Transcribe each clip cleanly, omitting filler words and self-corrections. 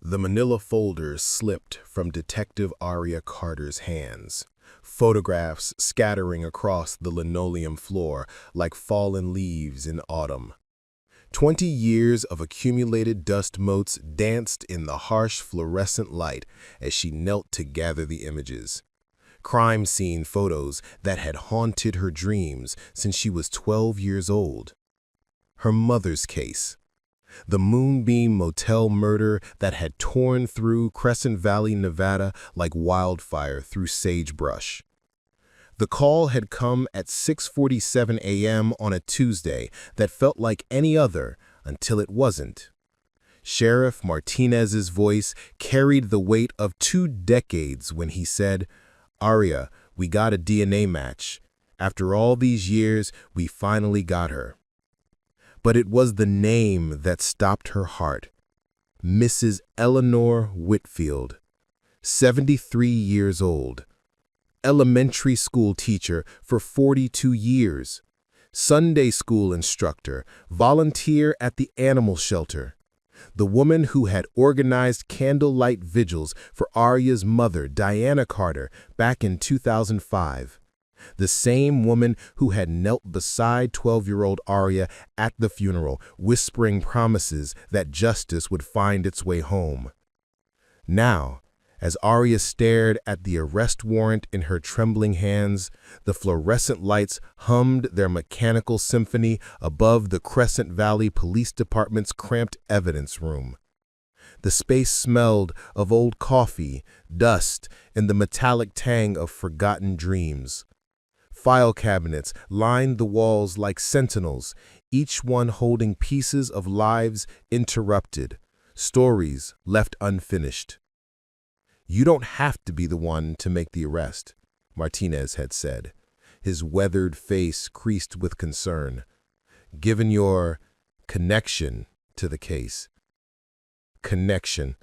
The manila folder slipped from Detective Aria Carter's hands, photographs scattering across the linoleum floor like fallen leaves in autumn. 20 years of accumulated dust motes danced in the harsh fluorescent light as she knelt to gather the images. Crime scene photos that had haunted her dreams since she was 12 years old. Her mother's case. The Moonbeam Motel murder that had torn through Crescent Valley, Nevada like wildfire through sagebrush. The call had come at 6:47 a.m. on a Tuesday that felt like any other until it wasn't. Sheriff Martinez's voice carried the weight of 2 decades when he said, "Aria, we got a DNA match. After all these years, we finally got her." But it was the name that stopped her heart. Mrs. Eleanor Whitfield, 73 years old. Elementary school teacher for 42 years. Sunday school instructor, volunteer at the animal shelter. The woman who had organized candlelight vigils for Aria's mother, Diana Carter, back in 2005. The same woman who had knelt beside 12-year-old Aria at the funeral, whispering promises that justice would find its way home. Now, as Aria stared at the arrest warrant in her trembling hands, the fluorescent lights hummed their mechanical symphony above the Crescent Valley Police Department's cramped evidence room. The space smelled of old coffee, dust, and the metallic tang of forgotten dreams. File cabinets lined the walls like sentinels, each one holding pieces of lives interrupted, stories left unfinished. "You don't have to be the one to make the arrest," Martinez had said, his weathered face creased with concern, "given your connection to the case." Connection.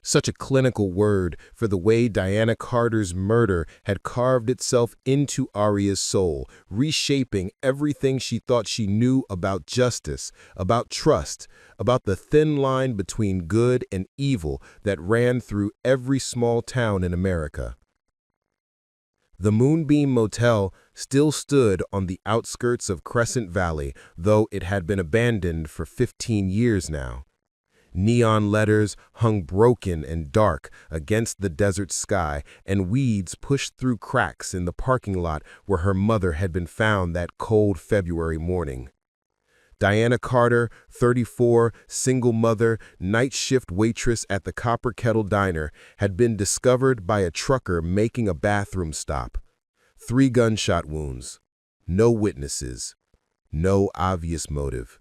Such a clinical word for the way Diana Carter's murder had carved itself into Aria's soul, reshaping everything she thought she knew about justice, about trust, about the thin line between good and evil that ran through every small town in America. The Moonbeam Motel still stood on the outskirts of Crescent Valley, though it had been abandoned for 15 years now. Neon letters hung broken and dark against the desert sky, and weeds pushed through cracks in the parking lot where her mother had been found that cold February morning. Diana Carter, 34, single mother, night shift waitress at the Copper Kettle Diner, had been discovered by a trucker making a bathroom stop. 3 gunshot wounds. No witnesses. No obvious motive.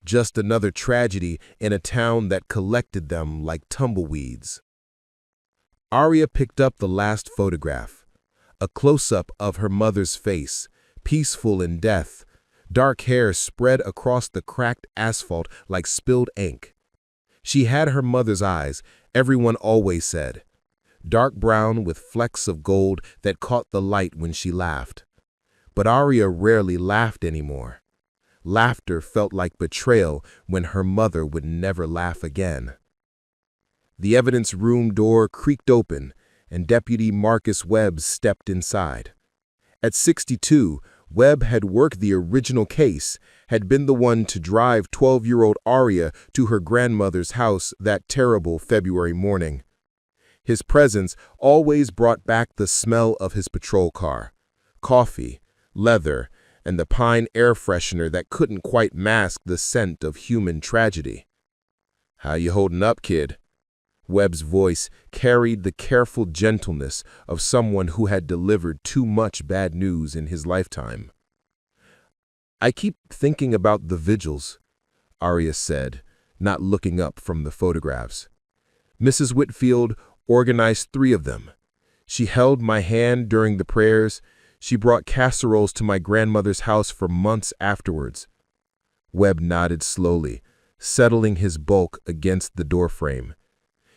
Just another tragedy in a town that collected them like tumbleweeds. Aria picked up the last photograph, a close-up of her mother's face, peaceful in death, dark hair spread across the cracked asphalt like spilled ink. She had her mother's eyes, everyone always said, dark brown with flecks of gold that caught the light when she laughed. But Aria rarely laughed anymore. Laughter felt like betrayal when her mother would never laugh again. The evidence room door creaked open, and Deputy Marcus Webb stepped inside. At 62, Webb had worked the original case, had been the one to drive 12-year-old Aria to her grandmother's house that terrible February morning. His presence always brought back the smell of his patrol car, coffee, leather, and the pine air freshener that couldn't quite mask the scent of human tragedy. "How you holding up, kid?" Webb's voice carried the careful gentleness of someone who had delivered too much bad news in his lifetime. "I keep thinking about the vigils," Aria said, not looking up from the photographs. "Mrs. Whitfield organized 3 of them. She held my hand during the prayers. She brought casseroles to my grandmother's house for months afterwards." Webb nodded slowly, settling his bulk against the doorframe.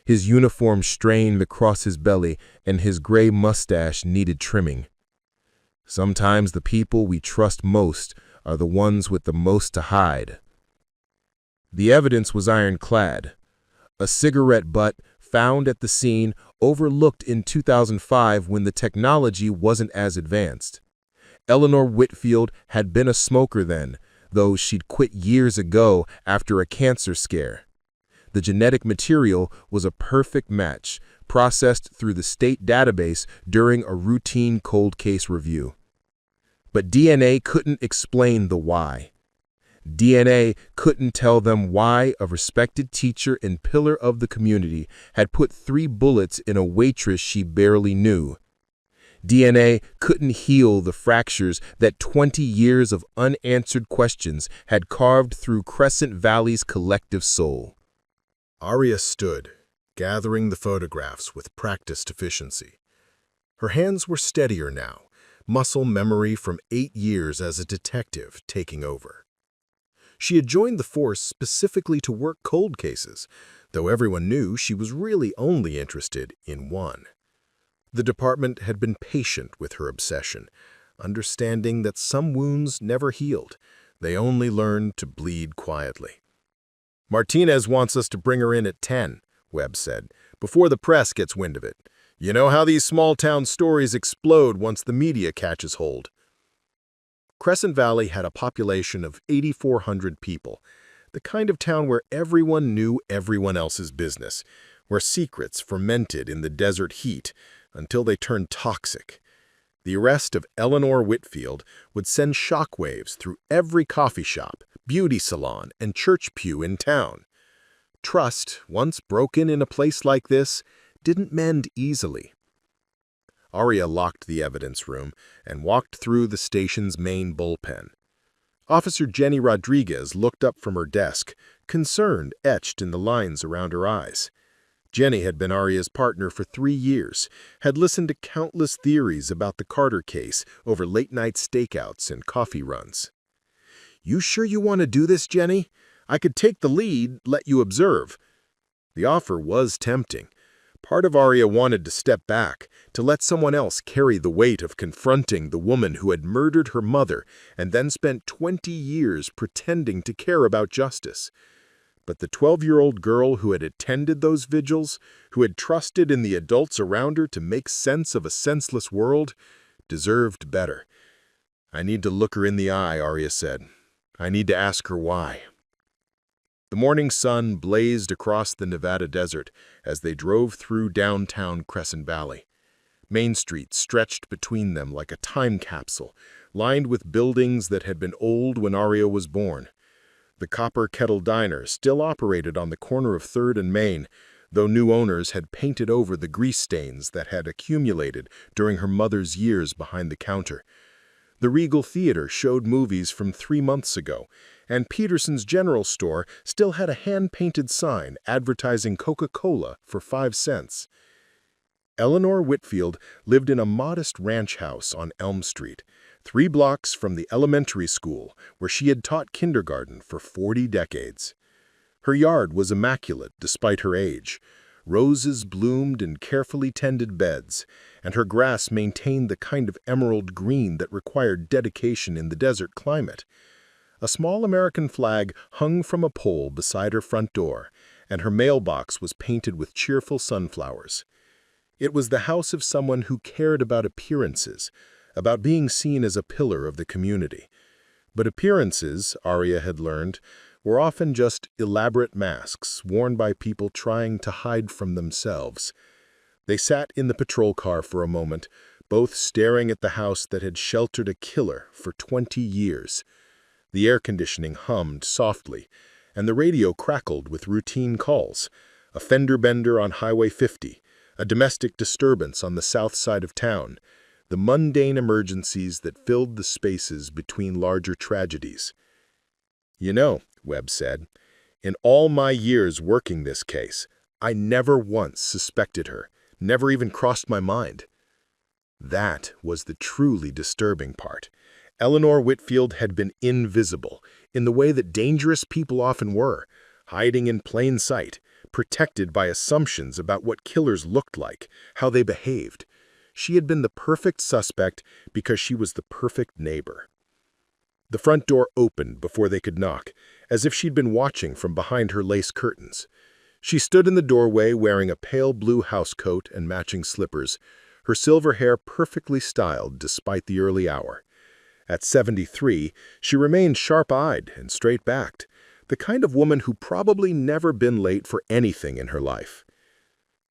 His uniform strained across his belly, and his gray mustache needed trimming. "Sometimes the people we trust most are the ones with the most to hide." The evidence was ironclad. A cigarette butt found at the scene, overlooked in 2005 when the technology wasn't as advanced. Eleanor Whitfield had been a smoker then, though she'd quit years ago after a cancer scare. The genetic material was a perfect match, processed through the state database during a routine cold case review. But DNA couldn't explain the why. DNA couldn't tell them why a respected teacher and pillar of the community had put 3 bullets in a waitress she barely knew. DNA couldn't heal the fractures that 20 years of unanswered questions had carved through Crescent Valley's collective soul. Aria stood, gathering the photographs with practiced efficiency. Her hands were steadier now, muscle memory from 8 years as a detective taking over. She had joined the force specifically to work cold cases, though everyone knew she was really only interested in one. The department had been patient with her obsession, understanding that some wounds never healed. They only learned to bleed quietly. "Martinez wants us to bring her in at 10, Webb said, "before the press gets wind of it. You know how these small-town stories explode once the media catches hold." Crescent Valley had a population of 8,400 people, the kind of town where everyone knew everyone else's business, where secrets fermented in the desert heat until they turned toxic. The arrest of Eleanor Whitfield would send shockwaves through every coffee shop, beauty salon, and church pew in town. Trust, once broken in a place like this, didn't mend easily. Aria locked the evidence room and walked through the station's main bullpen. Officer Jenny Rodriguez looked up from her desk, concern etched in the lines around her eyes. Jenny had been Aria's partner for 3 years, had listened to countless theories about the Carter case over late-night stakeouts and coffee runs. "You sure you want to do this, Jenny? I could take the lead, let you observe." The offer was tempting. Part of Aria wanted to step back, to let someone else carry the weight of confronting the woman who had murdered her mother and then spent 20 years pretending to care about justice. But the 12-year-old girl who had attended those vigils, who had trusted in the adults around her to make sense of a senseless world, deserved better. "I need to look her in the eye," Aria said. "I need to ask her why." The morning sun blazed across the Nevada desert as they drove through downtown Crescent Valley. Main Street stretched between them like a time capsule, lined with buildings that had been old when Aria was born. The Copper Kettle Diner still operated on the corner of 3rd and Main, though new owners had painted over the grease stains that had accumulated during her mother's years behind the counter. The Regal Theater showed movies from 3 months ago, and Peterson's General Store still had a hand-painted sign advertising Coca-Cola for 5 cents. Eleanor Whitfield lived in a modest ranch house on Elm Street, 3 blocks from the elementary school where she had taught kindergarten for 40 decades. Her yard was immaculate despite her age. Roses bloomed in carefully tended beds, and her grass maintained the kind of emerald green that required dedication in the desert climate. A small American flag hung from a pole beside her front door, and her mailbox was painted with cheerful sunflowers. It was the house of someone who cared about appearances, about being seen as a pillar of the community. But appearances, Aria had learned, were often just elaborate masks worn by people trying to hide from themselves. They sat in the patrol car for a moment, both staring at the house that had sheltered a killer for 20 years. The air conditioning hummed softly, and the radio crackled with routine calls. A fender bender on Highway 50, a domestic disturbance on the south side of town, the mundane emergencies that filled the spaces between larger tragedies. "You know," Webb said, "in all my years working this case, I never once suspected her, never even crossed my mind." That was the truly disturbing part. Eleanor Whitfield had been invisible, in the way that dangerous people often were, hiding in plain sight, protected by assumptions about what killers looked like, how they behaved. She had been the perfect suspect because she was the perfect neighbor. The front door opened before they could knock, as if she'd been watching from behind her lace curtains. She stood in the doorway wearing a pale blue housecoat and matching slippers, her silver hair perfectly styled despite the early hour. At 73, she remained sharp-eyed and straight-backed, the kind of woman who probably never been late for anything in her life.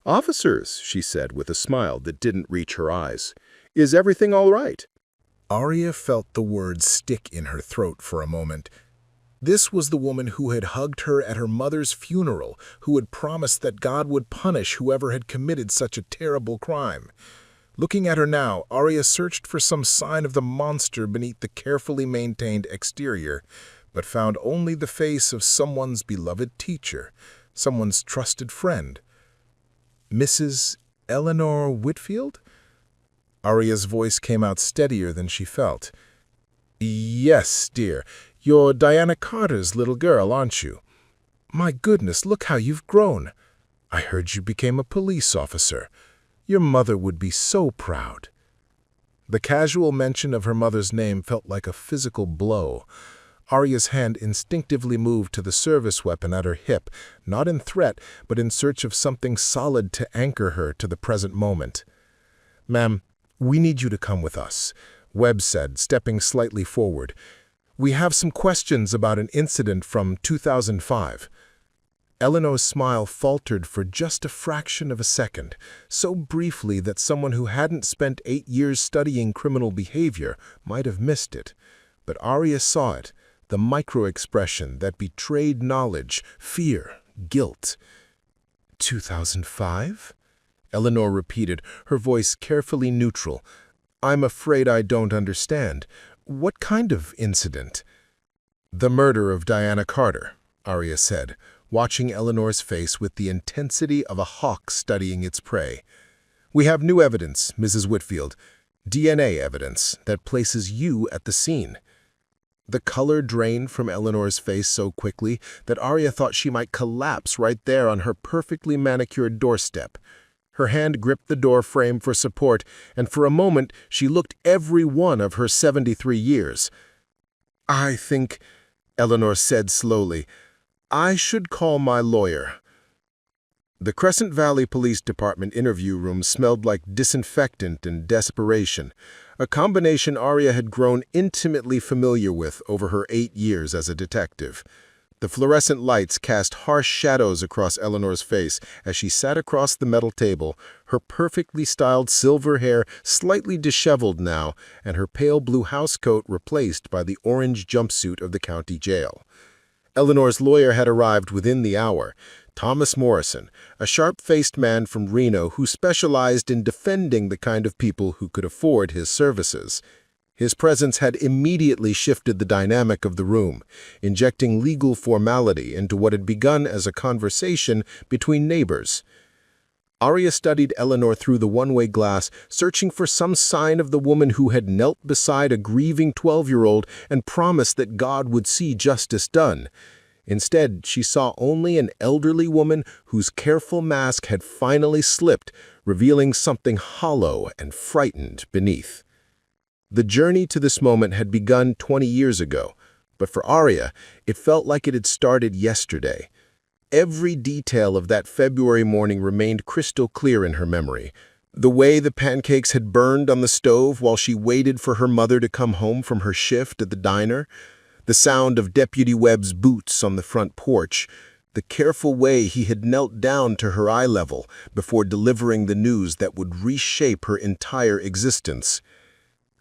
"Officers," she said with a smile that didn't reach her eyes, "is everything all right?" Aria felt the words stick in her throat for a moment. This was the woman who had hugged her at her mother's funeral, who had promised that God would punish whoever had committed such a terrible crime. Looking at her now, Aria searched for some sign of the monster beneath the carefully maintained exterior, but found only the face of someone's beloved teacher, someone's trusted friend. "Mrs. Eleanor Whitfield?" Aria's voice came out steadier than she felt. "Yes, dear. You're Diana Carter's little girl, aren't you? My goodness, look how you've grown. I heard you became a police officer. Your mother would be so proud." The casual mention of her mother's name felt like a physical blow. Aria's hand instinctively moved to the service weapon at her hip, not in threat, but in search of something solid to anchor her to the present moment. "Ma'am, we need you to come with us," Webb said, stepping slightly forward. "We have some questions about an incident from 2005. Eleanor's smile faltered for just a fraction of a second, so briefly that someone who hadn't spent 8 years studying criminal behavior might have missed it. But Aria saw it, the micro-expression that betrayed knowledge, fear, guilt. 2005? Eleanor repeated, her voice carefully neutral. "I'm afraid I don't understand. What kind of incident?" "The murder of Diana Carter," Aria said, watching Eleanor's face with the intensity of a hawk studying its prey. "We have new evidence, Mrs. Whitfield, DNA evidence that places you at the scene." The color drained from Eleanor's face so quickly that Aria thought she might collapse right there on her perfectly manicured doorstep. Her hand gripped the door frame for support, and for a moment she looked every one of her 73 years. "I think," Eleanor said slowly, "I should call my lawyer." The Crescent Valley Police Department interview room smelled like disinfectant and desperation, a combination Aria had grown intimately familiar with over her 8 years as a detective. The fluorescent lights cast harsh shadows across Eleanor's face as she sat across the metal table, her perfectly styled silver hair slightly disheveled now, and her pale blue housecoat replaced by the orange jumpsuit of the county jail. Eleanor's lawyer had arrived within the hour, Thomas Morrison, a sharp-faced man from Reno who specialized in defending the kind of people who could afford his services. His presence had immediately shifted the dynamic of the room, injecting legal formality into what had begun as a conversation between neighbors. Aria studied Eleanor through the one-way glass, searching for some sign of the woman who had knelt beside a grieving 12-year-old and promised that God would see justice done. Instead, she saw only an elderly woman whose careful mask had finally slipped, revealing something hollow and frightened beneath. The journey to this moment had begun 20 years ago, but for Aria, it felt like it had started yesterday. Every detail of that February morning remained crystal clear in her memory. The way the pancakes had burned on the stove while she waited for her mother to come home from her shift at the diner, the sound of Deputy Webb's boots on the front porch, the careful way he had knelt down to her eye level before delivering the news that would reshape her entire existence.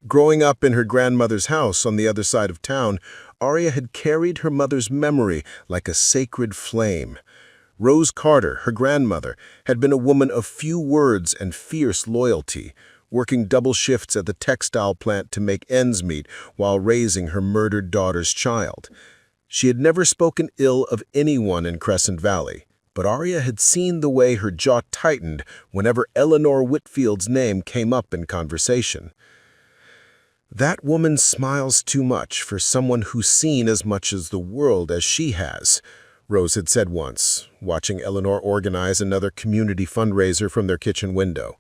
Growing up in her grandmother's house on the other side of town, Aria had carried her mother's memory like a sacred flame. Rose Carter, her grandmother, had been a woman of few words and fierce loyalty, working double shifts at the textile plant to make ends meet while raising her murdered daughter's child. She had never spoken ill of anyone in Crescent Valley, but Aria had seen the way her jaw tightened whenever Eleanor Whitfield's name came up in conversation. "That woman smiles too much for someone who's seen as much as the world as she has," Rose had said once, watching Eleanor organize another community fundraiser from their kitchen window.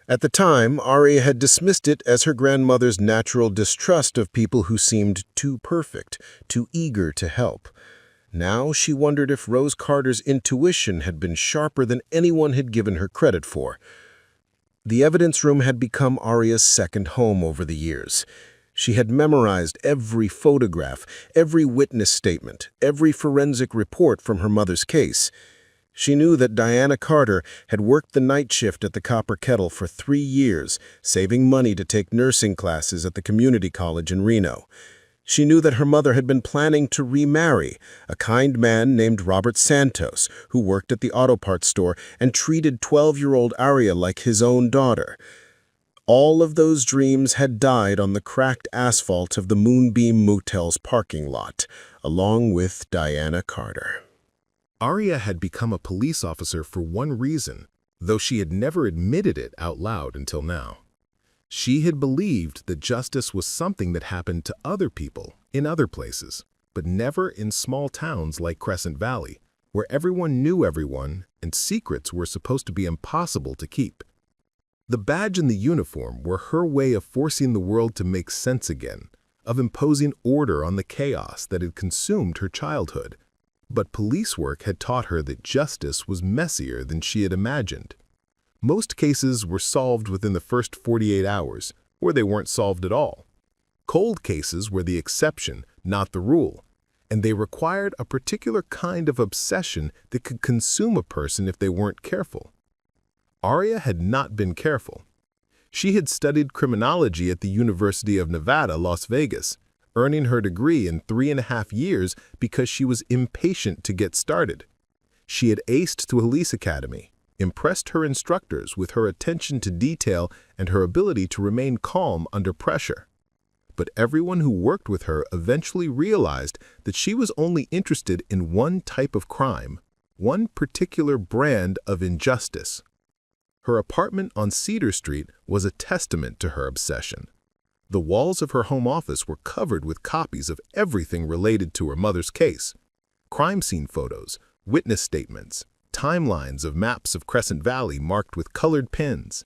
At the time, Aria had dismissed it as her grandmother's natural distrust of people who seemed too perfect, too eager to help. Now she wondered if Rose Carter's intuition had been sharper than anyone had given her credit for. The evidence room had become Aria's second home over the years. She had memorized every photograph, every witness statement, every forensic report from her mother's case. She knew that Diana Carter had worked the night shift at the Copper Kettle for 3 years, saving money to take nursing classes at the community college in Reno. She knew that her mother had been planning to remarry a kind man named Robert Santos, who worked at the auto parts store and treated 12-year-old Aria like his own daughter. All of those dreams had died on the cracked asphalt of the Moonbeam Motel's parking lot, along with Diana Carter. Aria had become a police officer for one reason, though she had never admitted it out loud until now. She had believed that justice was something that happened to other people in other places, but never in small towns like Crescent Valley, where everyone knew everyone and secrets were supposed to be impossible to keep. The badge and the uniform were her way of forcing the world to make sense again, of imposing order on the chaos that had consumed her childhood. But police work had taught her that justice was messier than she had imagined. Most cases were solved within the first 48 hours, or they weren't solved at all. Cold cases were the exception, not the rule, and they required a particular kind of obsession that could consume a person if they weren't careful. Aria had not been careful. She had studied criminology at the University of Nevada, Las Vegas, earning her degree in 3.5 years because she was impatient to get started. She had aced to Police Academy, impressed her instructors with her attention to detail and her ability to remain calm under pressure. But everyone who worked with her eventually realized that she was only interested in one type of crime, one particular brand of injustice. Her apartment on Cedar Street was a testament to her obsession. The walls of her home office were covered with copies of everything related to her mother's case. Crime scene photos, witness statements, timelines of maps of Crescent Valley marked with colored pins.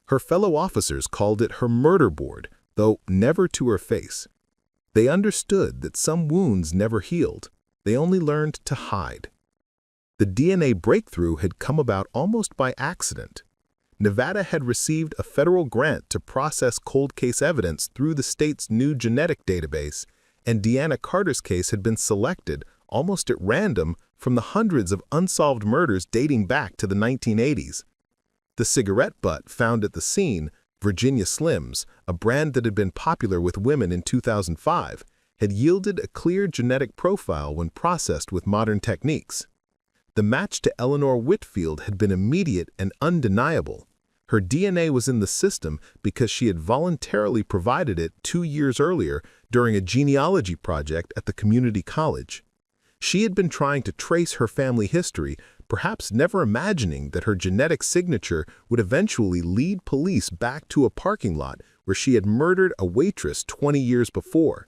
Her fellow officers called it her murder board, though never to her face. They understood that some wounds never healed. They only learned to hide. The DNA breakthrough had come about almost by accident. Nevada had received a federal grant to process cold case evidence through the state's new genetic database, and Diana Carter's case had been selected, almost at random, from the hundreds of unsolved murders dating back to the 1980s. The cigarette butt found at the scene, Virginia Slims, a brand that had been popular with women in 2005, had yielded a clear genetic profile when processed with modern techniques. The match to Eleanor Whitfield had been immediate and undeniable. Her DNA was in the system because she had voluntarily provided it 2 years earlier during a genealogy project at the community college. She had been trying to trace her family history, perhaps never imagining that her genetic signature would eventually lead police back to a parking lot where she had murdered a waitress 20 years before.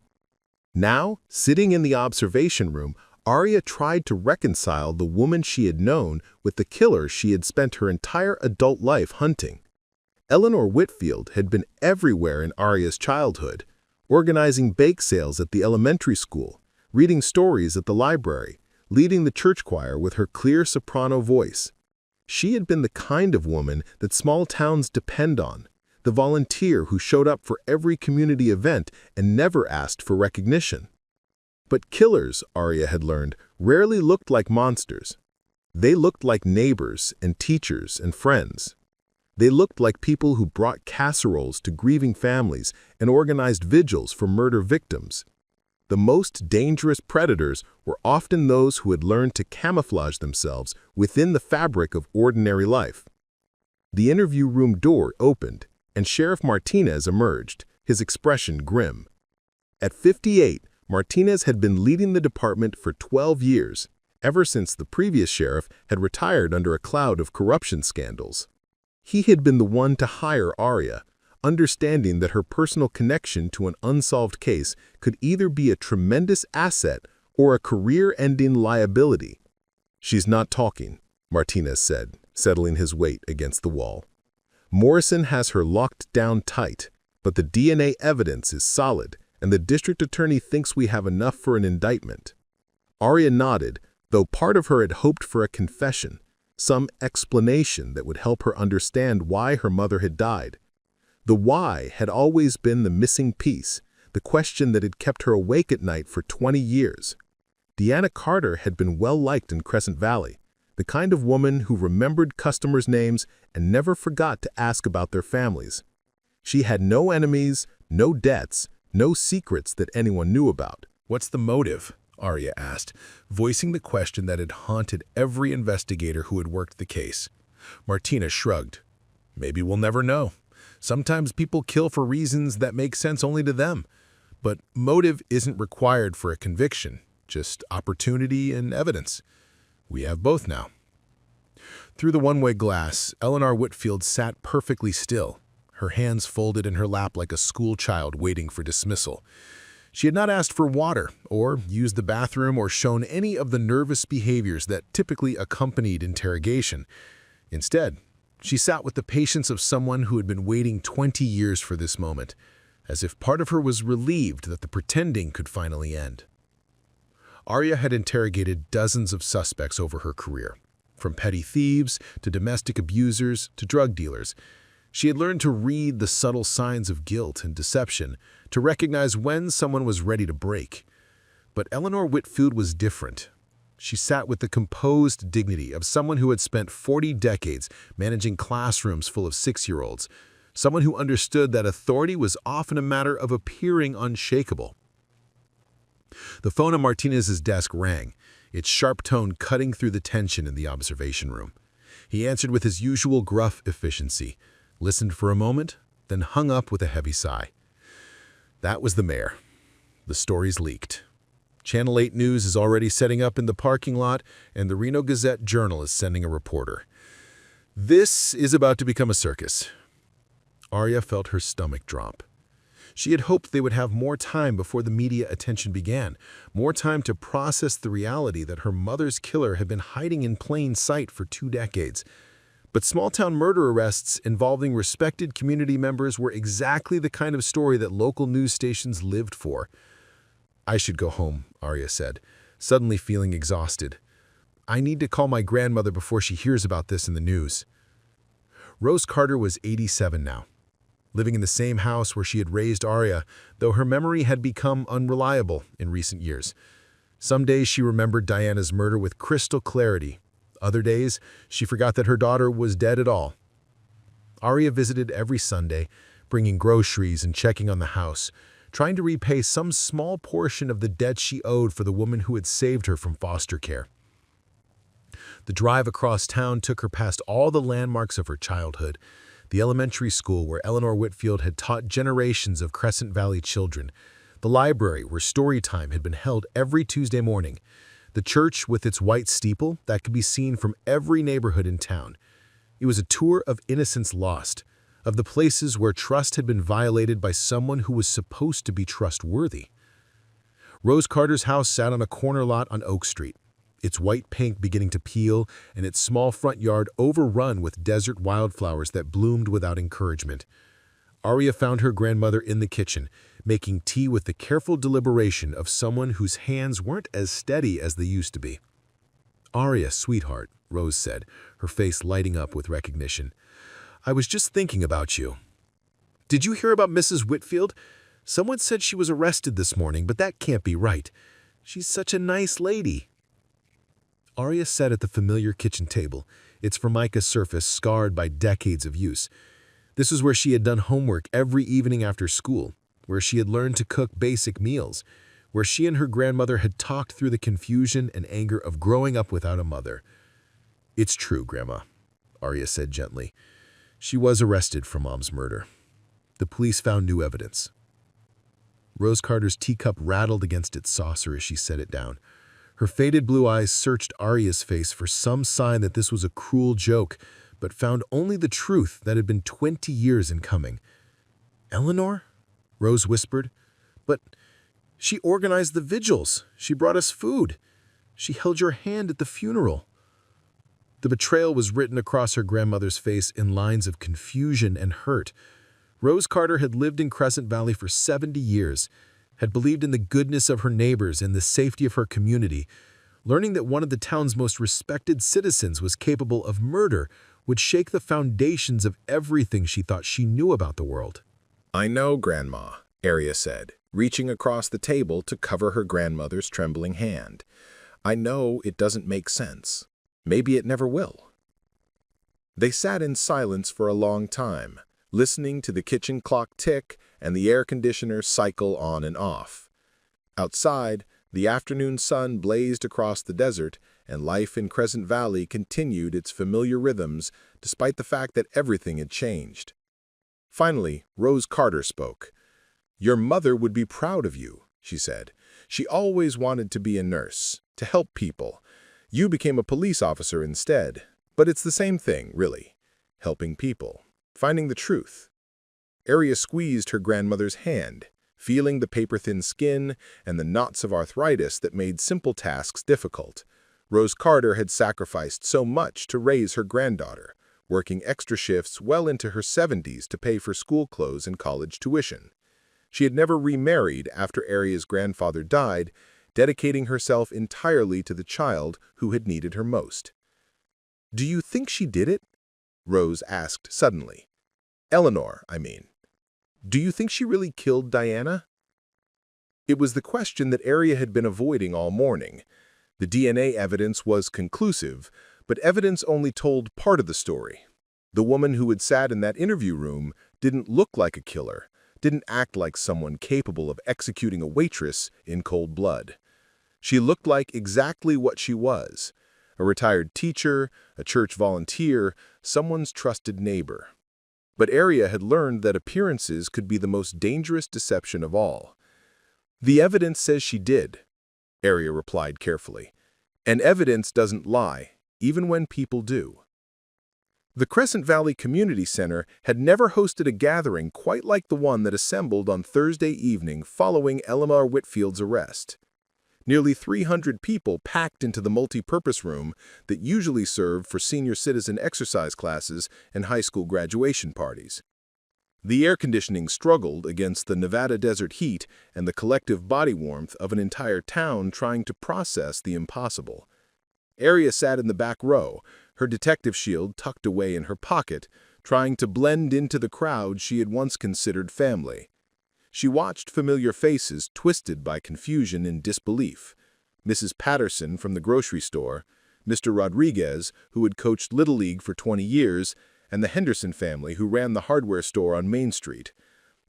Now, sitting in the observation room, Aria tried to reconcile the woman she had known with the killer she had spent her entire adult life hunting. Eleanor Whitfield had been everywhere in Aria's childhood, organizing bake sales at the elementary school, reading stories at the library, leading the church choir with her clear soprano voice. She had been the kind of woman that small towns depend on, the volunteer who showed up for every community event and never asked for recognition. But killers, Aria had learned, rarely looked like monsters. They looked like neighbors and teachers and friends. They looked like people who brought casseroles to grieving families and organized vigils for murder victims. The most dangerous predators were often those who had learned to camouflage themselves within the fabric of ordinary life. The interview room door opened, and Sheriff Martinez emerged, his expression grim. At 58, Martinez had been leading the department for 12 years, ever since the previous sheriff had retired under a cloud of corruption scandals. He had been the one to hire Aria, understanding that her personal connection to an unsolved case could either be a tremendous asset or a career-ending liability. "She's not talking," Martinez said, settling his weight against the wall. "Morrison has her locked down tight, but the DNA evidence is solid, and the district attorney thinks we have enough for an indictment." Aria nodded, though part of her had hoped for a confession, some explanation that would help her understand why her mother had died. The why had always been the missing piece, the question that had kept her awake at night for 20 years. Deanna Carter had been well-liked in Crescent Valley, the kind of woman who remembered customers' names and never forgot to ask about their families. She had no enemies, no debts, no secrets that anyone knew about. "What's the motive?" Aria asked, voicing the question that had haunted every investigator who had worked the case. Martina shrugged. "Maybe we'll never know. Sometimes people kill for reasons that make sense only to them. But motive isn't required for a conviction, just opportunity and evidence. We have both now." Through the one-way glass, Eleanor Whitfield sat perfectly still, her hands folded in her lap like a school child waiting for dismissal. She had not asked for water, or used the bathroom, or shown any of the nervous behaviors that typically accompanied interrogation. Instead, she sat with the patience of someone who had been waiting 20 years for this moment, as if part of her was relieved that the pretending could finally end. Aria had interrogated dozens of suspects over her career, from petty thieves to domestic abusers to drug dealers. She had learned to read the subtle signs of guilt and deception, to recognize when someone was ready to break. But Eleanor Whitfield was different. She sat with the composed dignity of someone who had spent 40 decades managing classrooms full of 6-year-olds, someone who understood that authority was often a matter of appearing unshakable. The phone on Martinez's desk rang, its sharp tone cutting through the tension in the observation room. He answered with his usual gruff efficiency, listened for a moment, then hung up with a heavy sigh. That was the mayor. The story's leaked. Channel 8 News is already setting up in the parking lot, and the Reno Gazette-Journal is sending a reporter. This is about to become a circus. Aria felt her stomach drop. She had hoped they would have more time before the media attention began, more time to process the reality that her mother's killer had been hiding in plain sight for 2 decades. But small-town murder arrests involving respected community members were exactly the kind of story that local news stations lived for. "I should go home," Aria said, suddenly feeling exhausted. "I need to call my grandmother before she hears about this in the news." Rose Carter was 87 now, living in the same house where she had raised Aria, though her memory had become unreliable in recent years. Some days she remembered Diana's murder with crystal clarity. Other days, she forgot that her daughter was dead at all. Aria visited every Sunday, bringing groceries and checking on the house, trying to repay some small portion of the debt she owed for the woman who had saved her from foster care. The drive across town took her past all the landmarks of her childhood, the elementary school where Eleanor Whitfield had taught generations of Crescent Valley children, the library where story time had been held every Tuesday morning, the church with its white steeple that could be seen from every neighborhood in town. It was a tour of innocence lost, of the places where trust had been violated by someone who was supposed to be trustworthy. Rose Carter's house sat on a corner lot on Oak Street, its white paint beginning to peel and its small front yard overrun with desert wildflowers that bloomed without encouragement. Aria found her grandmother in the kitchen, making tea with the careful deliberation of someone whose hands weren't as steady as they used to be. "Aria, sweetheart," Rose said, her face lighting up with recognition. "I was just thinking about you. Did you hear about Mrs. Whitfield? Someone said she was arrested this morning, but that can't be right. She's such a nice lady." Aria sat at the familiar kitchen table, its formica surface scarred by decades of use. This was where she had done homework every evening after school, where she had learned to cook basic meals, where she and her grandmother had talked through the confusion and anger of growing up without a mother. "It's true, Grandma," Aria said gently. "She was arrested for Mom's murder. The police found new evidence." Rose Carter's teacup rattled against its saucer as she set it down. Her faded blue eyes searched Aria's face for some sign that this was a cruel joke, but found only the truth that had been 20 years in coming. "Eleanor?" Rose whispered. "But she organized the vigils. She brought us food. She held your hand at the funeral." The betrayal was written across her grandmother's face in lines of confusion and hurt. Rose Carter had lived in Crescent Valley for 70 years. had believed in the goodness of her neighbors and the safety of her community. Learning that one of the town's most respected citizens was capable of murder would shake the foundations of everything she thought she knew about the world. "I know, Grandma," Aria said, reaching across the table to cover her grandmother's trembling hand. "I know it doesn't make sense. Maybe it never will." They sat in silence for a long time, listening to the kitchen clock tick and the air conditioner cycle on and off. Outside, the afternoon sun blazed across the desert, and life in Crescent Valley continued its familiar rhythms despite the fact that everything had changed. Finally, Rose Carter spoke. "Your mother would be proud of you," she said. "She always wanted to be a nurse, to help people. You became a police officer instead, but it's the same thing, really. Helping people, finding the truth." Aria squeezed her grandmother's hand, feeling the paper-thin skin and the knots of arthritis that made simple tasks difficult. Rose Carter had sacrificed so much to raise her granddaughter, working extra shifts well into her 70s to pay for school clothes and college tuition. She had never remarried after Aria's grandfather died, dedicating herself entirely to the child who had needed her most. "Do you think she did it?" Rose asked suddenly. "Eleanor, I mean. Do you think she really killed Diana?" It was the question that Aria had been avoiding all morning. The DNA evidence was conclusive, but evidence only told part of the story. The woman who had sat in that interview room didn't look like a killer, didn't act like someone capable of executing a waitress in cold blood. She looked like exactly what she was: a retired teacher, a church volunteer, someone's trusted neighbor. But Aria had learned that appearances could be the most dangerous deception of all. "The evidence says she did," Aria replied carefully. "And evidence doesn't lie, even when people do." The Crescent Valley Community Center had never hosted a gathering quite like the one that assembled on Thursday evening following Eleanor Whitfield's arrest. Nearly 300 people packed into the multi-purpose room that usually served for senior citizen exercise classes and high school graduation parties. The air conditioning struggled against the Nevada desert heat and the collective body warmth of an entire town trying to process the impossible. Aria sat in the back row, her detective shield tucked away in her pocket, trying to blend into the crowd she had once considered family. She watched familiar faces twisted by confusion and disbelief. Mrs. Patterson from the grocery store, Mr. Rodriguez, who had coached Little League for 20 years, and the Henderson family who ran the hardware store on Main Street.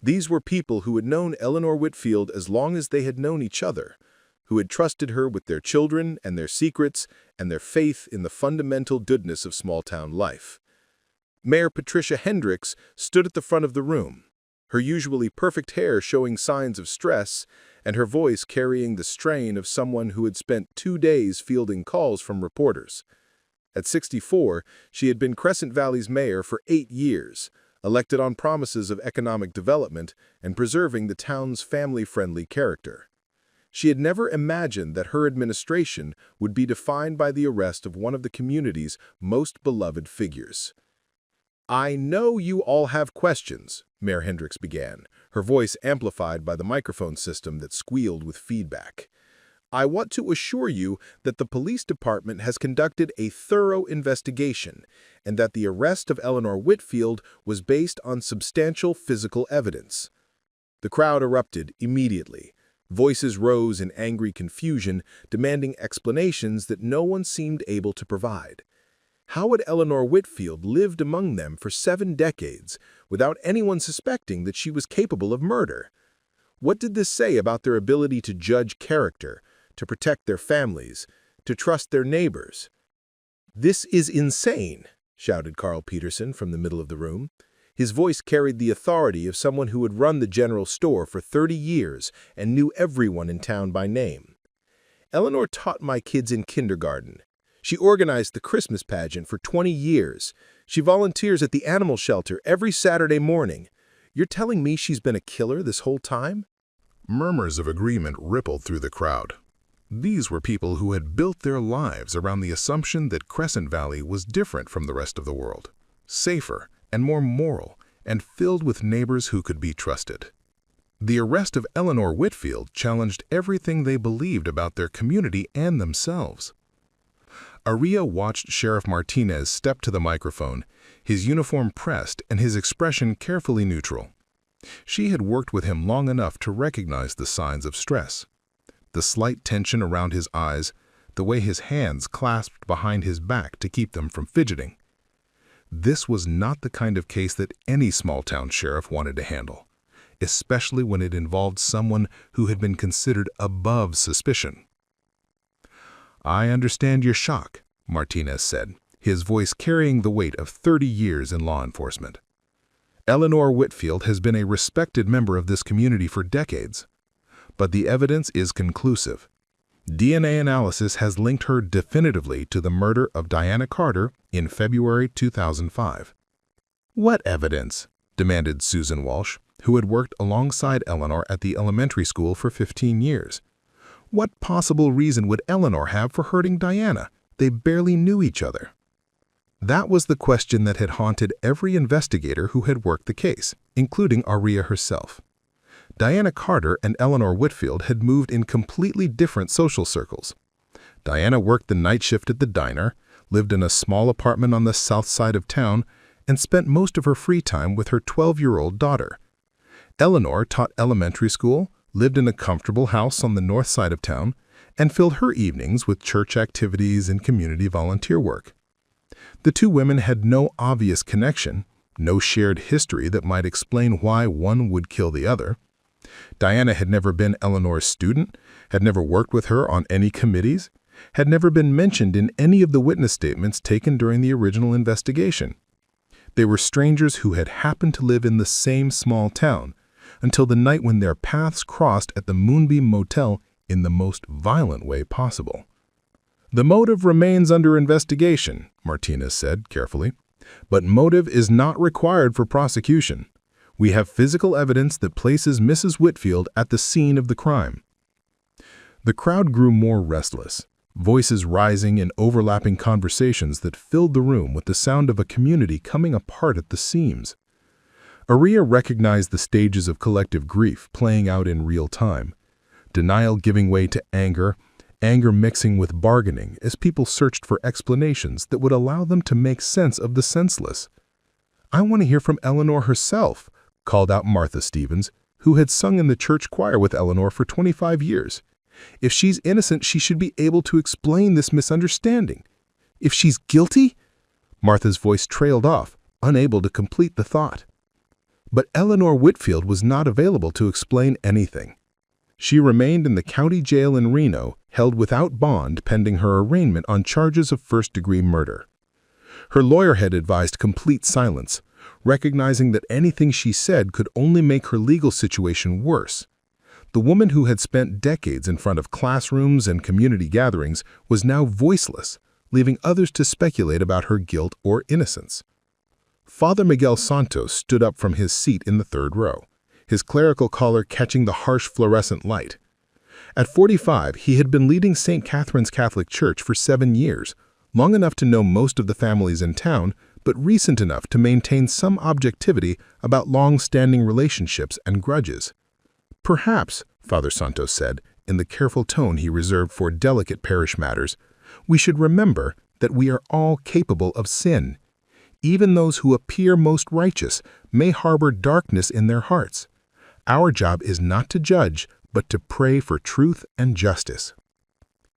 These were people who had known Eleanor Whitfield as long as they had known each other, who had trusted her with their children and their secrets and their faith in the fundamental goodness of small-town life. Mayor Patricia Hendricks stood at the front of the room, her usually perfect hair showing signs of stress, and her voice carrying the strain of someone who had spent 2 days fielding calls from reporters. At 64, she had been Crescent Valley's mayor for 8 years, elected on promises of economic development and preserving the town's family-friendly character. She had never imagined that her administration would be defined by the arrest of one of the community's most beloved figures. "I know you all have questions," Mayor Hendricks began, her voice amplified by the microphone system that squealed with feedback. "I want to assure you that the police department has conducted a thorough investigation and that the arrest of Eleanor Whitfield was based on substantial physical evidence." The crowd erupted immediately. Voices rose in angry confusion, demanding explanations that no one seemed able to provide. How had Eleanor Whitfield lived among them for 7 decades without anyone suspecting that she was capable of murder? What did this say about their ability to judge character, to protect their families, to trust their neighbors? "This is insane," shouted Carl Peterson from the middle of the room. His voice carried the authority of someone who had run the general store for 30 years and knew everyone in town by name. "Eleanor taught my kids in kindergarten. She organized the Christmas pageant for 20 years. She volunteers at the animal shelter every Saturday morning. You're telling me she's been a killer this whole time?" Murmurs of agreement rippled through the crowd. These were people who had built their lives around the assumption that Crescent Valley was different from the rest of the world, safer and more moral, and filled with neighbors who could be trusted. The arrest of Eleanor Whitfield challenged everything they believed about their community and themselves. Aria watched Sheriff Martinez step to the microphone, his uniform pressed and his expression carefully neutral. She had worked with him long enough to recognize the signs of stress. The slight tension around his eyes, the way his hands clasped behind his back to keep them from fidgeting. This was not the kind of case that any small-town sheriff wanted to handle, especially when it involved someone who had been considered above suspicion. "I understand your shock," Martinez said, his voice carrying the weight of 30 years in law enforcement. "Eleanor Whitfield has been a respected member of this community for decades, but the evidence is conclusive. DNA analysis has linked her definitively to the murder of Diana Carter in February 2005. "What evidence?" demanded Susan Walsh, who had worked alongside Eleanor at the elementary school for 15 years. "What possible reason would Eleanor have for hurting Diana? They barely knew each other." That was the question that had haunted every investigator who had worked the case, including Aria herself. Diana Carter and Eleanor Whitfield had moved in completely different social circles. Diana worked the night shift at the diner, lived in a small apartment on the south side of town, and spent most of her free time with her 12-year-old daughter. Eleanor taught elementary school, lived in a comfortable house on the north side of town, and filled her evenings with church activities and community volunteer work. The two women had no obvious connection, no shared history that might explain why one would kill the other. Diana had never been Eleanor's student, had never worked with her on any committees, had never been mentioned in any of the witness statements taken during the original investigation. They were strangers who had happened to live in the same small town until the night when their paths crossed at the Moonbeam Motel in the most violent way possible. "The motive remains under investigation," Martinez said carefully, "but motive is not required for prosecution. We have physical evidence that places Mrs. Whitfield at the scene of the crime." The crowd grew more restless, voices rising in overlapping conversations that filled the room with the sound of a community coming apart at the seams. Aria recognized the stages of collective grief playing out in real time, denial giving way to anger, anger mixing with bargaining as people searched for explanations that would allow them to make sense of the senseless. "I want to hear from Eleanor herself," called out Martha Stevens, who had sung in the church choir with Eleanor for 25 years. "If she's innocent, she should be able to explain this misunderstanding. If she's guilty?" Martha's voice trailed off, unable to complete the thought. But Eleanor Whitfield was not available to explain anything. She remained in the county jail in Reno, held without bond pending her arraignment on charges of first-degree murder. Her lawyer had advised complete silence, recognizing that anything she said could only make her legal situation worse. The woman who had spent decades in front of classrooms and community gatherings was now voiceless, leaving others to speculate about her guilt or innocence. Father Miguel Santos stood up from his seat in the third row, his clerical collar catching the harsh fluorescent light. At 45, he had been leading St. Catherine's Catholic Church for 7 years, long enough to know most of the families in town, but recent enough to maintain some objectivity about long-standing relationships and grudges. "Perhaps," Father Santos said, in the careful tone he reserved for delicate parish matters, "we should remember that we are all capable of sin. Even those who appear most righteous may harbor darkness in their hearts. Our job is not to judge, but to pray for truth and justice."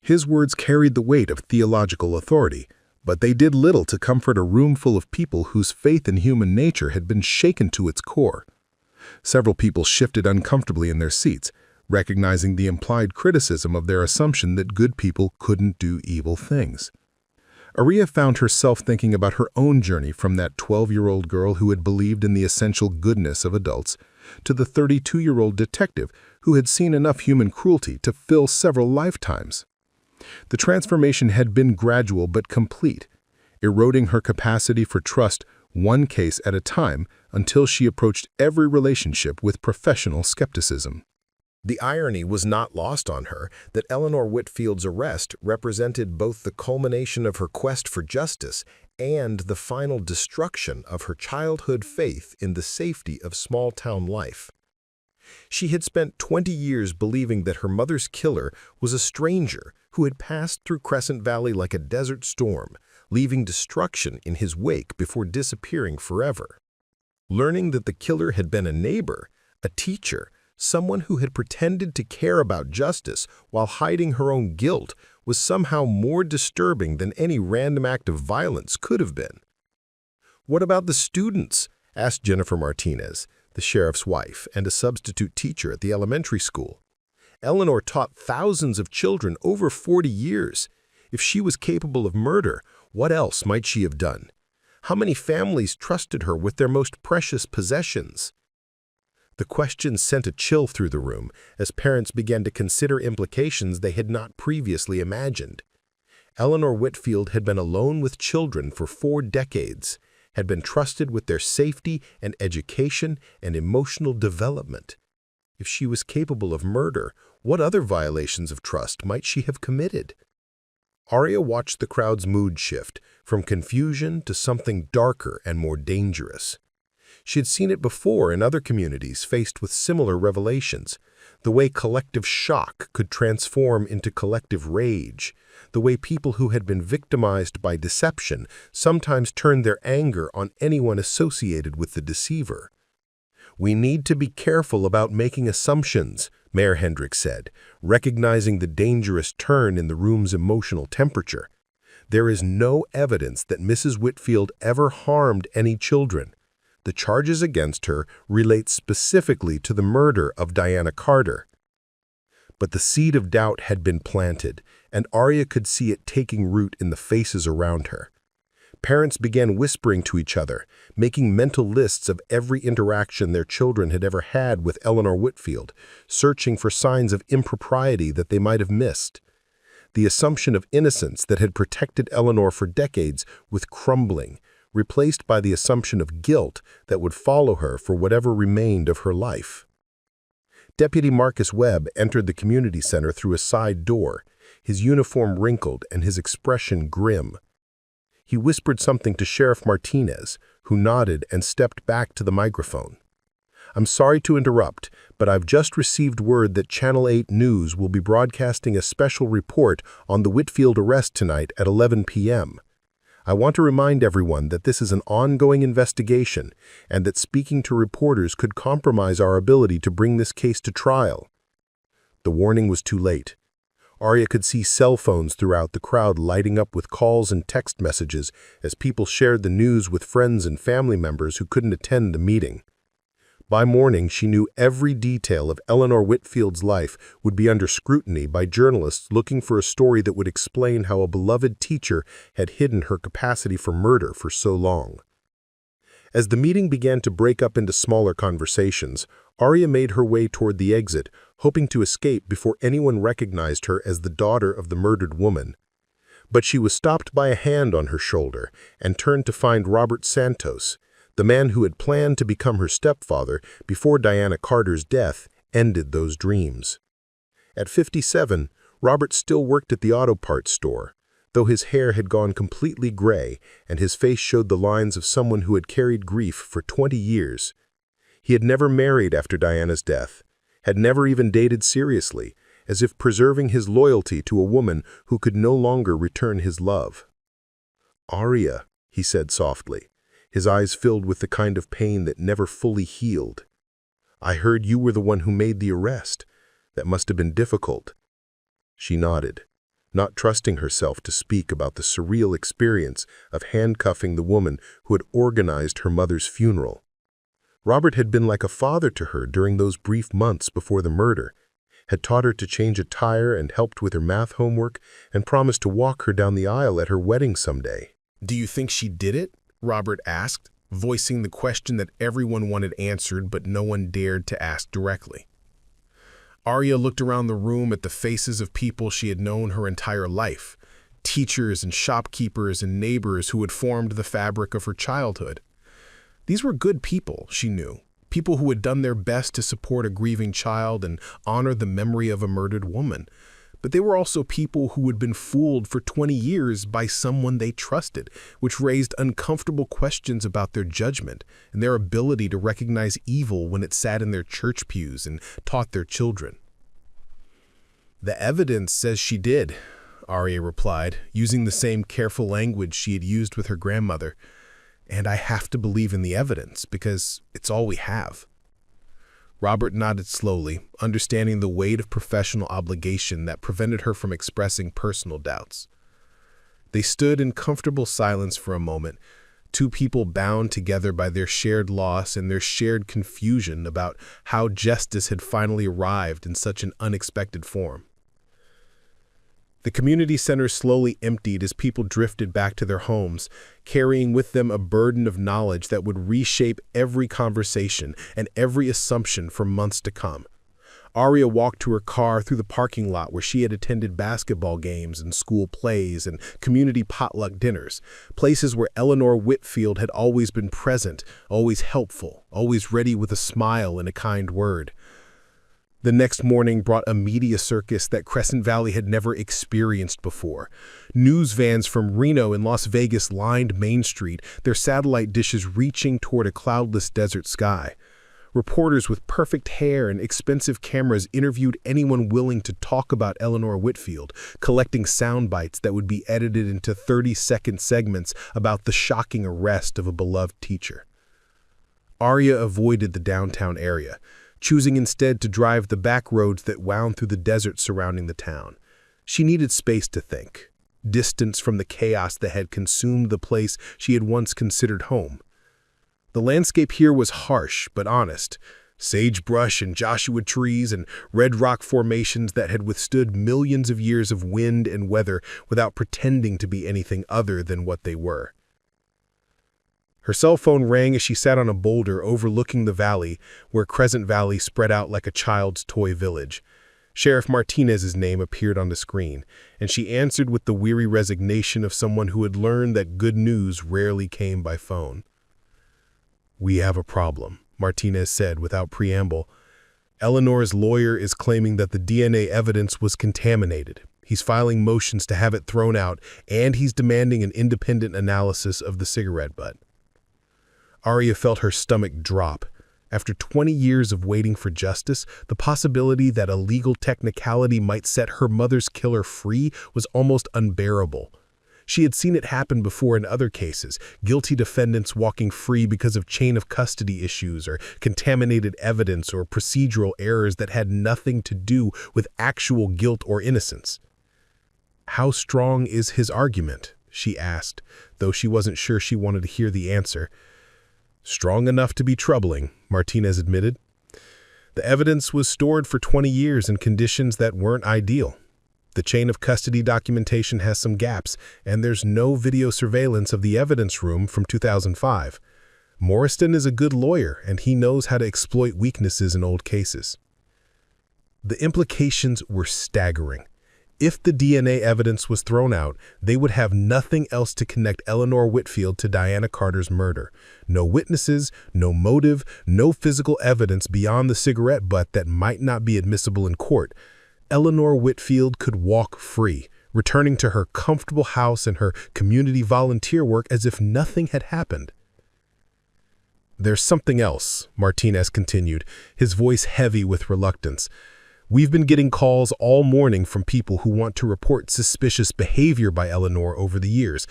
His words carried the weight of theological authority, but they did little to comfort a room full of people whose faith in human nature had been shaken to its core. Several people shifted uncomfortably in their seats, recognizing the implied criticism of their assumption that good people couldn't do evil things. Aria found herself thinking about her own journey from that 12-year-old girl who had believed in the essential goodness of adults to the 32-year-old detective who had seen enough human cruelty to fill several lifetimes. The transformation had been gradual but complete, eroding her capacity for trust one case at a time until she approached every relationship with professional skepticism. The irony was not lost on her that Eleanor Whitfield's arrest represented both the culmination of her quest for justice and the final destruction of her childhood faith in the safety of small-town life. She had spent 20 years believing that her mother's killer was a stranger who had passed through Crescent Valley like a desert storm, leaving destruction in his wake before disappearing forever. Learning that the killer had been a neighbor, a teacher, someone who had pretended to care about justice while hiding her own guilt was somehow more disturbing than any random act of violence could have been. "What about the students?" asked Jennifer Martinez, the sheriff's wife and a substitute teacher at the elementary school. "Eleanor taught thousands of children over 40 years. If she was capable of murder, what else might she have done? How many families trusted her with their most precious possessions?" The question sent a chill through the room as parents began to consider implications they had not previously imagined. Eleanor Whitfield had been alone with children for 4 decades, had been trusted with their safety and education and emotional development. If she was capable of murder, what other violations of trust might she have committed? Aria watched the crowd's mood shift from confusion to something darker and more dangerous. She had seen it before in other communities faced with similar revelations, the way collective shock could transform into collective rage, the way people who had been victimized by deception sometimes turned their anger on anyone associated with the deceiver. "We need to be careful about making assumptions," Mayor Hendricks said, recognizing the dangerous turn in the room's emotional temperature. "There is no evidence that Mrs. Whitfield ever harmed any children. The charges against her relate specifically to the murder of Diana Carter." But the seed of doubt had been planted, and Aria could see it taking root in the faces around her. Parents began whispering to each other, making mental lists of every interaction their children had ever had with Eleanor Whitfield, searching for signs of impropriety that they might have missed. The assumption of innocence that had protected Eleanor for decades was crumbling, replaced by the assumption of guilt that would follow her for whatever remained of her life. Deputy Marcus Webb entered the community center through a side door, his uniform wrinkled and his expression grim. He whispered something to Sheriff Martinez, who nodded and stepped back to the microphone. "I'm sorry to interrupt, but I've just received word that Channel 8 News will be broadcasting a special report on the Whitfield arrest tonight at 11 p.m. I want to remind everyone that this is an ongoing investigation and that speaking to reporters could compromise our ability to bring this case to trial." The warning was too late. Aria could see cell phones throughout the crowd lighting up with calls and text messages as people shared the news with friends and family members who couldn't attend the meeting. By morning, she knew every detail of Eleanor Whitfield's life would be under scrutiny by journalists looking for a story that would explain how a beloved teacher had hidden her capacity for murder for so long. As the meeting began to break up into smaller conversations, Aria made her way toward the exit, hoping to escape before anyone recognized her as the daughter of the murdered woman. But she was stopped by a hand on her shoulder and turned to find Robert Santos, the man who had planned to become her stepfather before Diana Carter's death ended those dreams. At 57, Robert still worked at the auto parts store, though his hair had gone completely gray and his face showed the lines of someone who had carried grief for 20 years. He had never married after Diana's death, had never even dated seriously, as if preserving his loyalty to a woman who could no longer return his love. "Aria," he said softly, his eyes filled with the kind of pain that never fully healed. "I heard you were the one who made the arrest. That must have been difficult." She nodded, not trusting herself to speak about the surreal experience of handcuffing the woman who had organized her mother's funeral. Robert had been like a father to her during those brief months before the murder, had taught her to change a tire and helped with her math homework, and promised to walk her down the aisle at her wedding someday. "Do you think she did it?" Robert asked, voicing the question that everyone wanted answered but no one dared to ask directly. Aria looked around the room at the faces of people she had known her entire life, teachers and shopkeepers and neighbors who had formed the fabric of her childhood. These were good people, she knew, people who had done their best to support a grieving child and honor the memory of a murdered woman. But they were also people who had been fooled for 20 years by someone they trusted, which raised uncomfortable questions about their judgment and their ability to recognize evil when it sat in their church pews and taught their children. "The evidence says she did," Aria replied, using the same careful language she had used with her grandmother. "And I have to believe in the evidence because it's all we have." Robert nodded slowly, understanding the weight of professional obligation that prevented her from expressing personal doubts. They stood in comfortable silence for a moment, two people bound together by their shared loss and their shared confusion about how justice had finally arrived in such an unexpected form. The community center slowly emptied as people drifted back to their homes, carrying with them a burden of knowledge that would reshape every conversation and every assumption for months to come. Aria walked to her car through the parking lot where she had attended basketball games and school plays and community potluck dinners, places where Eleanor Whitfield had always been present, always helpful, always ready with a smile and a kind word. The next morning brought a media circus that Crescent Valley had never experienced before. News vans from Reno and Las Vegas lined Main Street, their satellite dishes reaching toward a cloudless desert sky. Reporters with perfect hair and expensive cameras interviewed anyone willing to talk about Eleanor Whitfield, collecting sound bites that would be edited into 30-second segments about the shocking arrest of a beloved teacher. Aria avoided the downtown area, choosing instead to drive the back roads that wound through the desert surrounding the town. She needed space to think, distance from the chaos that had consumed the place she had once considered home. The landscape here was harsh but honest, sagebrush and Joshua trees and red rock formations that had withstood millions of years of wind and weather without pretending to be anything other than what they were. Her cell phone rang as she sat on a boulder overlooking the valley where Crescent Valley spread out like a child's toy village. Sheriff Martinez's name appeared on the screen, and she answered with the weary resignation of someone who had learned that good news rarely came by phone. "We have a problem," Martinez said without preamble. "Eleanor's lawyer is claiming that the DNA evidence was contaminated. He's filing motions to have it thrown out, and he's demanding an independent analysis of the cigarette butt." Aria felt her stomach drop. After 20 years of waiting for justice, the possibility that a legal technicality might set her mother's killer free was almost unbearable. She had seen it happen before in other cases, guilty defendants walking free because of chain of custody issues or contaminated evidence or procedural errors that had nothing to do with actual guilt or innocence. "How strong is his argument?" she asked, though she wasn't sure she wanted to hear the answer. "Strong enough to be troubling," Martinez admitted. "The evidence was stored for 20 years in conditions that weren't ideal. The chain of custody documentation has some gaps, and there's no video surveillance of the evidence room from 2005. Morriston is a good lawyer, and he knows how to exploit weaknesses in old cases." The implications were staggering. If the DNA evidence was thrown out, they would have nothing else to connect Eleanor Whitfield to Diana Carter's murder. No witnesses, no motive, no physical evidence beyond the cigarette butt that might not be admissible in court. Eleanor Whitfield could walk free, returning to her comfortable house and her community volunteer work as if nothing had happened. "There's something else," Martinez continued, his voice heavy with reluctance. "We've been getting calls all morning from people who want to report suspicious behavior by Eleanor over the years.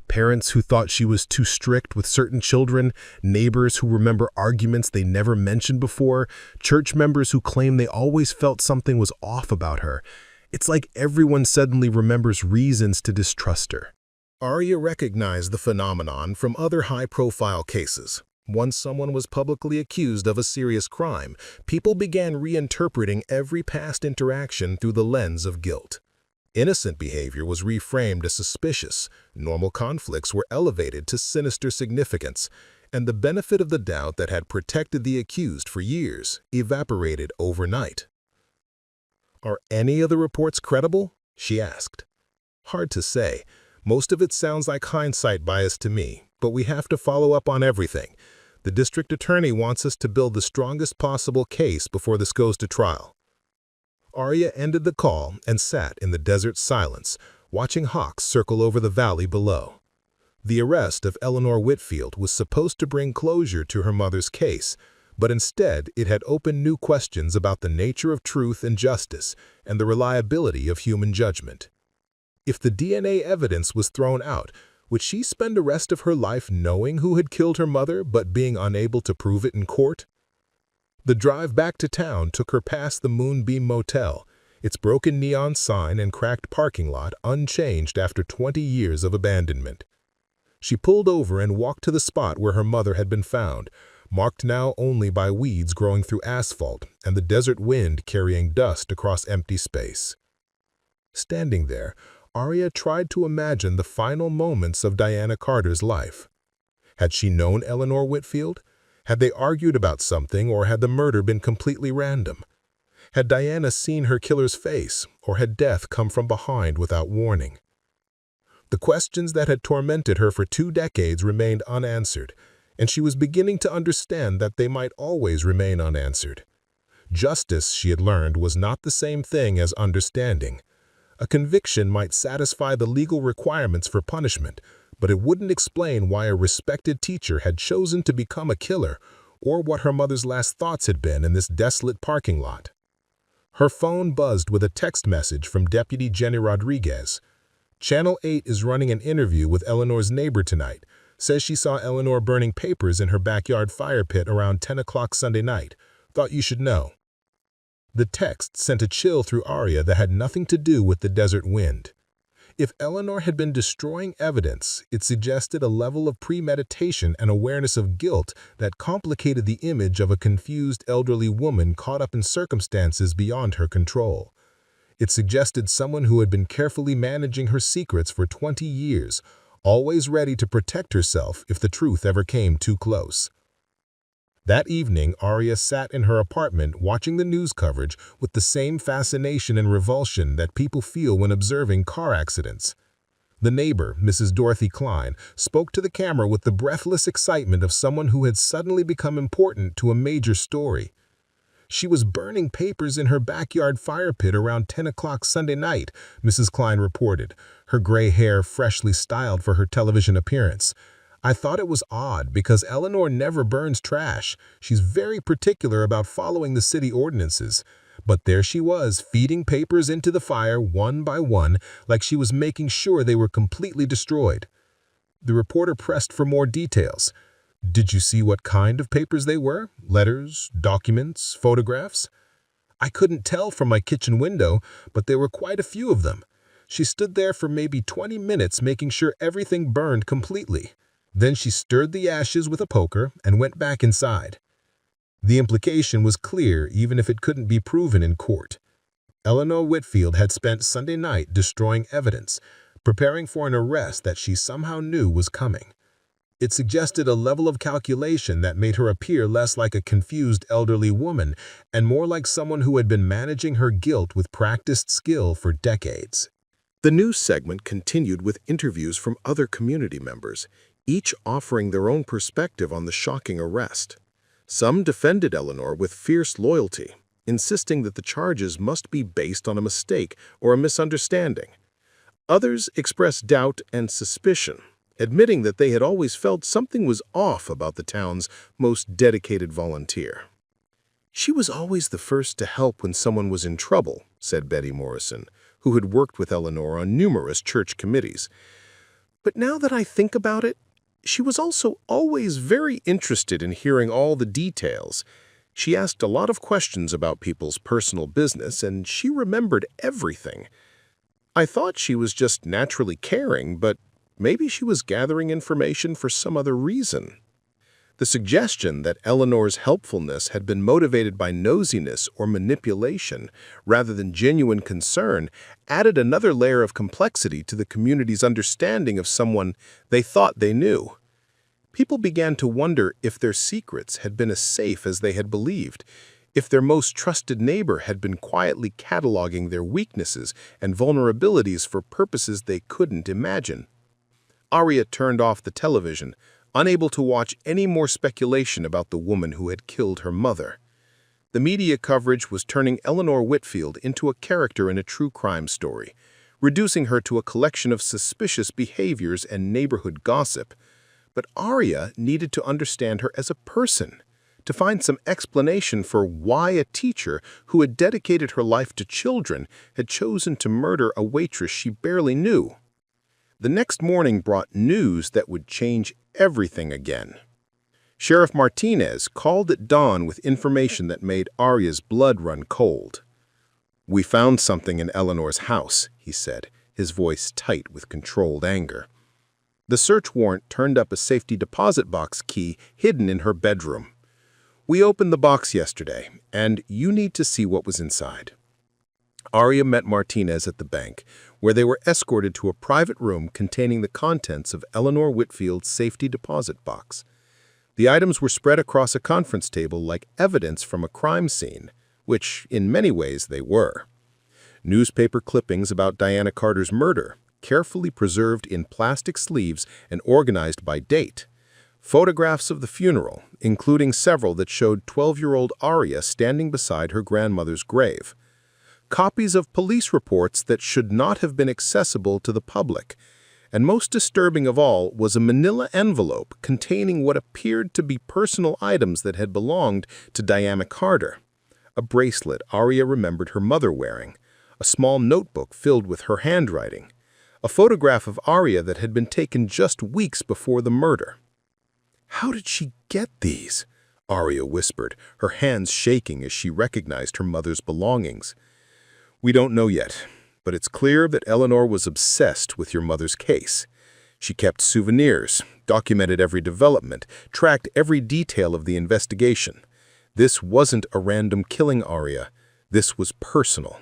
Parents who thought she was too strict with certain children, neighbors who remember arguments they never mentioned before, church members who claim they always felt something was off about her. It's like everyone suddenly remembers reasons to distrust her." Aria recognized the phenomenon from other high-profile cases. Once someone was publicly accused of a serious crime, people began reinterpreting every past interaction through the lens of guilt. Innocent behavior was reframed as suspicious, normal conflicts were elevated to sinister significance, and the benefit of the doubt that had protected the accused for years evaporated overnight. "Are any of the reports credible?" she asked. "Hard to say. Most of it sounds like hindsight bias to me, but we have to follow up on everything. The district attorney wants us to build the strongest possible case before this goes to trial." Aria ended the call and sat in the desert silence, watching hawks circle over the valley below. The arrest of Eleanor Whitfield was supposed to bring closure to her mother's case, but instead it had opened new questions about the nature of truth and justice and the reliability of human judgment. If the DNA evidence was thrown out, would she spend the rest of her life knowing who had killed her mother but being unable to prove it in court? The drive back to town took her past the Moonbeam Motel, its broken neon sign and cracked parking lot unchanged after 20 years of abandonment. She pulled over and walked to the spot where her mother had been found, marked now only by weeds growing through asphalt and the desert wind carrying dust across empty space. Standing there, Aria tried to imagine the final moments of Diana Carter's life. Had she known Eleanor Whitfield? Had they argued about something, or had the murder been completely random? Had Diana seen her killer's face, or had death come from behind without warning? The questions that had tormented her for 2 decades remained unanswered, and she was beginning to understand that they might always remain unanswered. Justice, she had learned, was not the same thing as understanding. A conviction might satisfy the legal requirements for punishment, but it wouldn't explain why a respected teacher had chosen to become a killer or what her mother's last thoughts had been in this desolate parking lot. Her phone buzzed with a text message from Deputy Jenny Rodriguez. Channel 8 is running an interview with Eleanor's neighbor tonight. Says she saw Eleanor burning papers in her backyard fire pit around 10 o'clock Sunday night. Thought you should know. The text sent a chill through Aria that had nothing to do with the desert wind. If Eleanor had been destroying evidence, it suggested a level of premeditation and awareness of guilt that complicated the image of a confused elderly woman caught up in circumstances beyond her control. It suggested someone who had been carefully managing her secrets for 20 years, always ready to protect herself if the truth ever came too close. That evening, Aria sat in her apartment watching the news coverage with the same fascination and revulsion that people feel when observing car accidents. The neighbor, Mrs. Dorothy Klein, spoke to the camera with the breathless excitement of someone who had suddenly become important to a major story. She was burning papers in her backyard fire pit around 10 o'clock Sunday night, Mrs. Klein reported, her gray hair freshly styled for her television appearance. I thought it was odd because Eleanor never burns trash. She's very particular about following the city ordinances. But there she was, feeding papers into the fire one by one, like she was making sure they were completely destroyed. The reporter pressed for more details. Did you see what kind of papers they were? Letters, documents, photographs? I couldn't tell from my kitchen window, but there were quite a few of them. She stood there for maybe 20 minutes making sure everything burned completely. Then she stirred the ashes with a poker and went back inside. The implication was clear even if it couldn't be proven in court. Eleanor Whitfield had spent Sunday night destroying evidence, preparing for an arrest that she somehow knew was coming. It suggested a level of calculation that made her appear less like a confused elderly woman and more like someone who had been managing her guilt with practiced skill for decades. The news segment continued with interviews from other community members, each offering their own perspective on the shocking arrest. Some defended Eleanor with fierce loyalty, insisting that the charges must be based on a mistake or a misunderstanding. Others expressed doubt and suspicion, admitting that they had always felt something was off about the town's most dedicated volunteer. She was always the first to help when someone was in trouble, said Betty Morrison, who had worked with Eleanor on numerous church committees. But now that I think about it, she was also always very interested in hearing all the details. She asked a lot of questions about people's personal business, and she remembered everything. I thought she was just naturally caring, but maybe she was gathering information for some other reason. The suggestion that Eleanor's helpfulness had been motivated by nosiness or manipulation rather than genuine concern added another layer of complexity to the community's understanding of someone they thought they knew. People began to wonder if their secrets had been as safe as they had believed, if their most trusted neighbor had been quietly cataloging their weaknesses and vulnerabilities for purposes they couldn't imagine. Aria turned off the television, unable to watch any more speculation about the woman who had killed her mother. The media coverage was turning Eleanor Whitfield into a character in a true crime story, reducing her to a collection of suspicious behaviors and neighborhood gossip. But Aria needed to understand her as a person, to find some explanation for why a teacher who had dedicated her life to children had chosen to murder a waitress she barely knew. The next morning brought news that would change everything again. Sheriff Martinez called at dawn with information that made Aria's blood run cold. "We found something in Eleanor's house," he said, his voice tight with controlled anger. The search warrant turned up a safety deposit box key hidden in her bedroom. "We opened the box yesterday, and you need to see what was inside." Aria met Martinez at the bank, where they were escorted to a private room containing the contents of Eleanor Whitfield's safety deposit box. The items were spread across a conference table like evidence from a crime scene, which in many ways they were. Newspaper clippings about Diana Carter's murder, carefully preserved in plastic sleeves and organized by date. Photographs of the funeral, including several that showed 12-year-old Aria standing beside her grandmother's grave. Copies of police reports that should not have been accessible to the public. And most disturbing of all was a manila envelope containing what appeared to be personal items that had belonged to Diana Carter. A bracelet Aria remembered her mother wearing, a small notebook filled with her handwriting, a photograph of Aria that had been taken just weeks before the murder. "How did she get these?" Aria whispered, her hands shaking as she recognized her mother's belongings. "We don't know yet, but it's clear that Eleanor was obsessed with your mother's case. She kept souvenirs, documented every development, tracked every detail of the investigation. This wasn't a random killing, Aria. This was personal."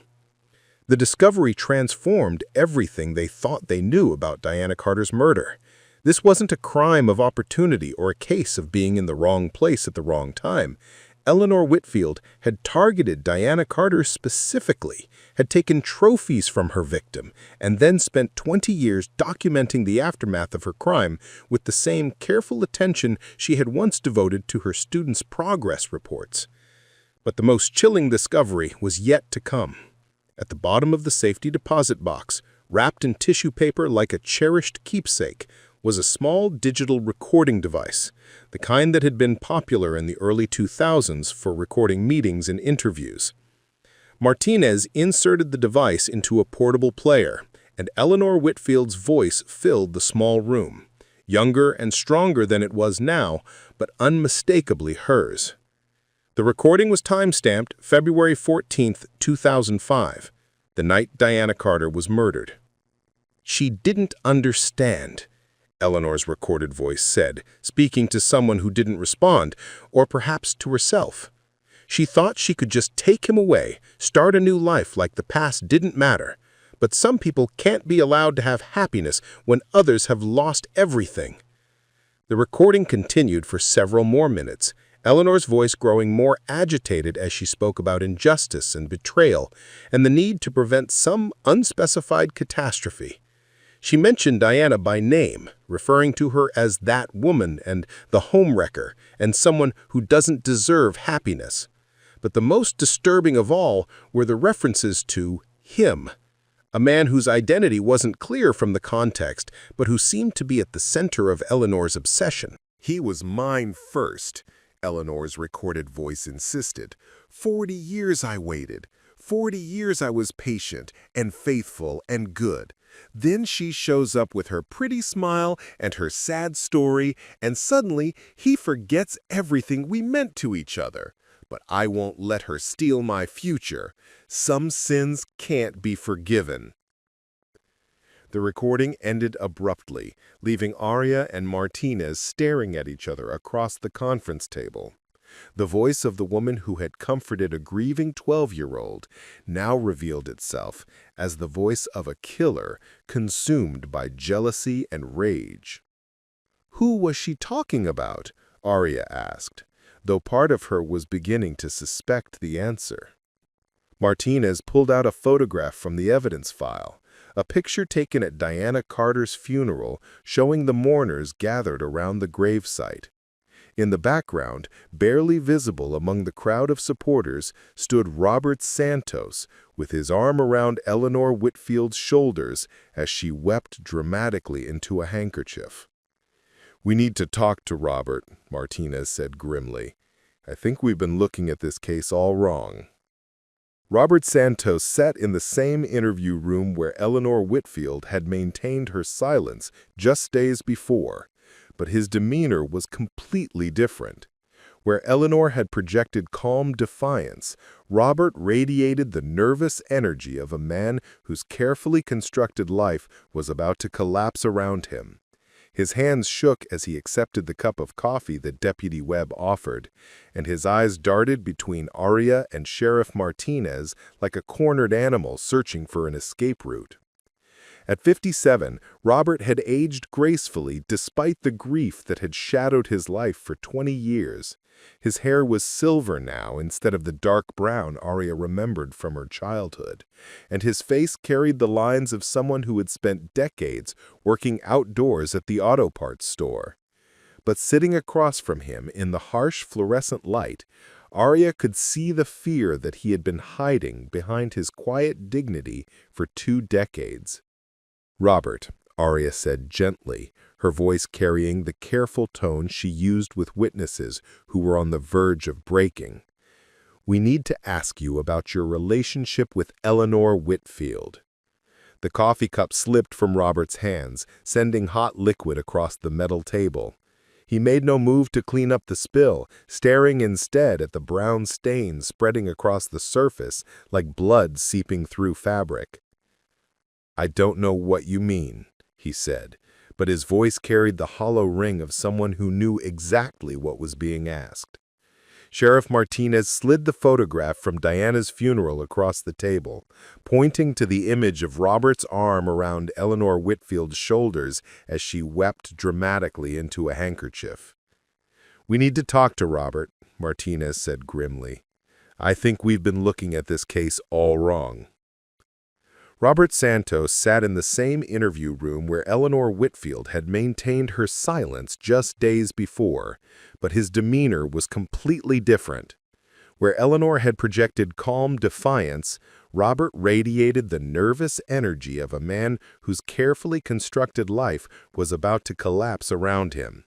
The discovery transformed everything they thought they knew about Diana Carter's murder. This wasn't a crime of opportunity or a case of being in the wrong place at the wrong time. Eleanor Whitfield had targeted Diana Carter specifically, had taken trophies from her victim, and then spent 20 years documenting the aftermath of her crime with the same careful attention she had once devoted to her students' progress reports. But the most chilling discovery was yet to come. At the bottom of the safety deposit box, wrapped in tissue paper like a cherished keepsake, was a small digital recording device, the kind that had been popular in the early 2000s for recording meetings and interviews. Martinez inserted the device into a portable player, and Eleanor Whitfield's voice filled the small room, younger and stronger than it was now, but unmistakably hers. The recording was time-stamped February 14, 2005, the night Diana Carter was murdered. "She didn't understand," Eleanor's recorded voice said, speaking to someone who didn't respond, or perhaps to herself. "She thought she could just take him away, start a new life like the past didn't matter. But some people can't be allowed to have happiness when others have lost everything." The recording continued for several more minutes, Eleanor's voice growing more agitated as she spoke about injustice and betrayal and the need to prevent some unspecified catastrophe. She mentioned Diana by name, referring to her as that woman and the homewrecker and someone who doesn't deserve happiness. But the most disturbing of all were the references to him, a man whose identity wasn't clear from the context, but who seemed to be at the center of Eleanor's obsession. "He was mine first," Eleanor's recorded voice insisted. 40 years I waited. 40 years I was patient and faithful and good. Then she shows up with her pretty smile and her sad story, and suddenly he forgets everything we meant to each other. But I won't let her steal my future. Some sins can't be forgiven. The recording ended abruptly, leaving Aria and Martinez staring at each other across the conference table. The voice of the woman who had comforted a grieving 12-year-old now revealed itself as the voice of a killer consumed by jealousy and rage. Who was she talking about? Aria asked, though part of her was beginning to suspect the answer. Martinez pulled out a photograph from the evidence file, a picture taken at Diana Carter's funeral showing the mourners gathered around the gravesite. In the background, barely visible among the crowd of supporters, stood Robert Santos, with his arm around Eleanor Whitfield's shoulders as she wept dramatically into a handkerchief. "We need to talk to Robert," Martinez said grimly. "I think we've been looking at this case all wrong." Robert Santos sat in the same interview room where Eleanor Whitfield had maintained her silence just days before, but his demeanor was completely different. Where Eleanor had projected calm defiance, Robert radiated the nervous energy of a man whose carefully constructed life was about to collapse around him. His hands shook as he accepted the cup of coffee that Deputy Webb offered, and his eyes darted between Aria and Sheriff Martinez like a cornered animal searching for an escape route. At 57, Robert had aged gracefully despite the grief that had shadowed his life for 20 years. His hair was silver now instead of the dark brown Aria remembered from her childhood, and his face carried the lines of someone who had spent decades working outdoors at the auto parts store. But sitting across from him in the harsh fluorescent light, Aria could see the fear that he had been hiding behind his quiet dignity for 2 decades. "Robert," Aria said gently, her voice carrying the careful tone she used with witnesses who were on the verge of breaking. "We need to ask you about your relationship with Eleanor Whitfield." The coffee cup slipped from Robert's hands, sending hot liquid across the metal table. He made no move to clean up the spill, staring instead at the brown stains spreading across the surface like blood seeping through fabric. "I don't know what you mean," he said, but his voice carried the hollow ring of someone who knew exactly what was being asked. Sheriff Martinez slid the photograph from Diana's funeral across the table, pointing to the image of Robert's arm around Eleanor Whitfield's shoulders as she wept dramatically into a handkerchief. "We need to talk to Robert," Martinez said grimly. "I think we've been looking at this case all wrong." Robert Santos sat in the same interview room where Eleanor Whitfield had maintained her silence just days before, but his demeanor was completely different. Where Eleanor had projected calm defiance, Robert radiated the nervous energy of a man whose carefully constructed life was about to collapse around him.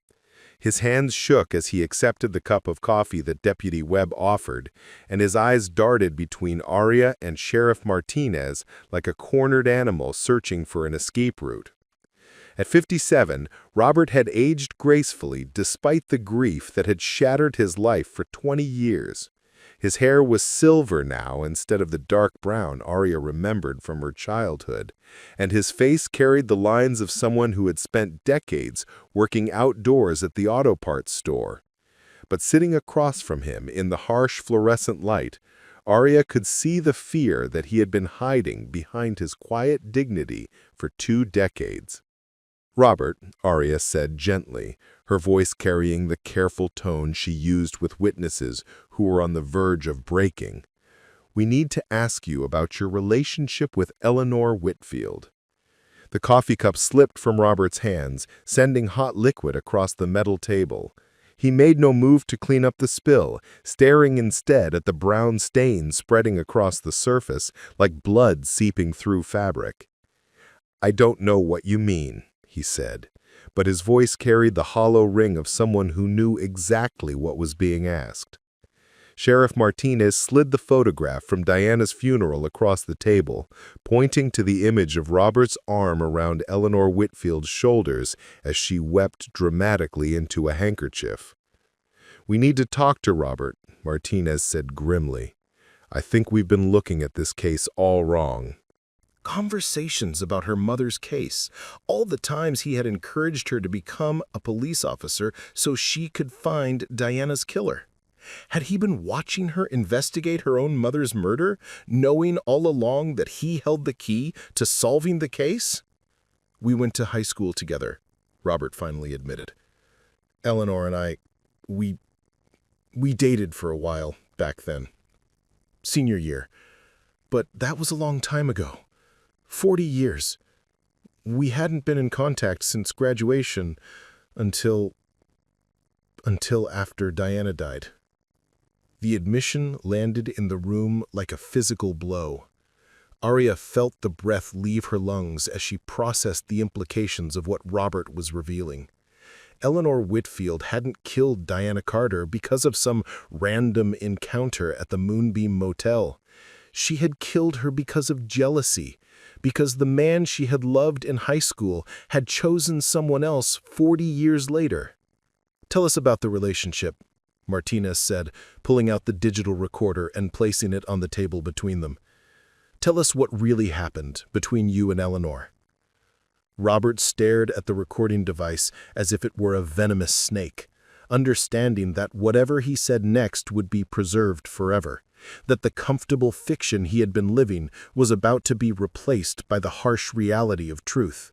His hands shook as he accepted the cup of coffee that Deputy Webb offered, and his eyes darted between Aria and Sheriff Martinez like a cornered animal searching for an escape route. At 57, Robert had aged gracefully despite the grief that had shattered his life for 20 years. His hair was silver now instead of the dark brown Aria remembered from her childhood, and his face carried the lines of someone who had spent decades working outdoors at the auto parts store. But sitting across from him in the harsh fluorescent light, Aria could see the fear that he had been hiding behind his quiet dignity for 2 decades. "Robert," Aria said gently, her voice carrying the careful tone she used with witnesses who were on the verge of breaking, "we need to ask you about your relationship with Eleanor Whitfield." The coffee cup slipped from Robert's hands, sending hot liquid across the metal table. He made no move to clean up the spill, staring instead at the brown stains spreading across the surface like blood seeping through fabric. "I don't know what you mean," he said, but his voice carried the hollow ring of someone who knew exactly what was being asked. Sheriff Martinez slid the photograph from Diana's funeral across the table, pointing to the image of Robert's arm around Eleanor Whitfield's shoulders as she wept dramatically into a handkerchief. "We need to talk to Robert," Martinez said grimly. "I think we've been looking at this case all wrong." Conversations about her mother's case, all the times he had encouraged her to become a police officer so she could find Diana's killer. Had he been watching her investigate her own mother's murder, knowing all along that he held the key to solving the case? "We went to high school together," Robert finally admitted. "Eleanor and I, we dated for a while back then. Senior year. But that was a long time ago. 40 years. We hadn't been in contact since graduation until until after Diana died. The admission landed in the room like a physical blow. Aria felt the breath leave her lungs as she processed the implications of what Robert was revealing. Eleanor Whitfield hadn't killed Diana Carter because of some random encounter at the Moonbeam Motel. She had killed her because of jealousy, because the man she had loved in high school had chosen someone else 40 years later. "Tell us about the relationship," Martinez said, pulling out the digital recorder and placing it on the table between them. "Tell us what really happened between you and Eleanor." Robert stared at the recording device as if it were a venomous snake, understanding that whatever he said next would be preserved forever, that the comfortable fiction he had been living was about to be replaced by the harsh reality of truth.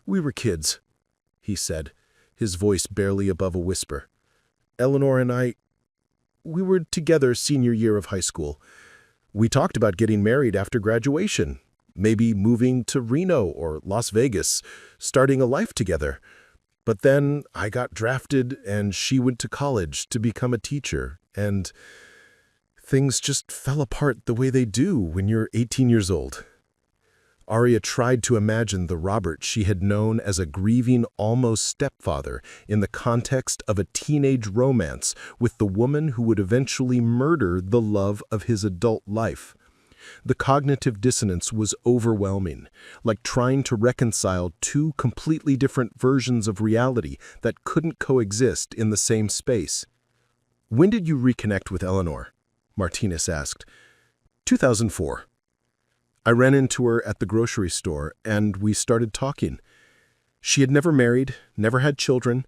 "We were kids," he said, his voice barely above a whisper. "Eleanor and we were together senior year of high school. We talked about getting married after graduation. Maybe moving to Reno or Las Vegas, starting a life together. But then I got drafted and she went to college to become a teacher, and things just fell apart the way they do when you're 18 years old." Aria tried to imagine the Robert she had known as a grieving almost stepfather in the context of a teenage romance with the woman who would eventually murder the love of his adult life. The cognitive dissonance was overwhelming, like trying to reconcile two completely different versions of reality that couldn't coexist in the same space. "When did you reconnect with Eleanor?" Martinez asked. 2004. I ran into her at the grocery store, and we started talking. She had never married, never had children.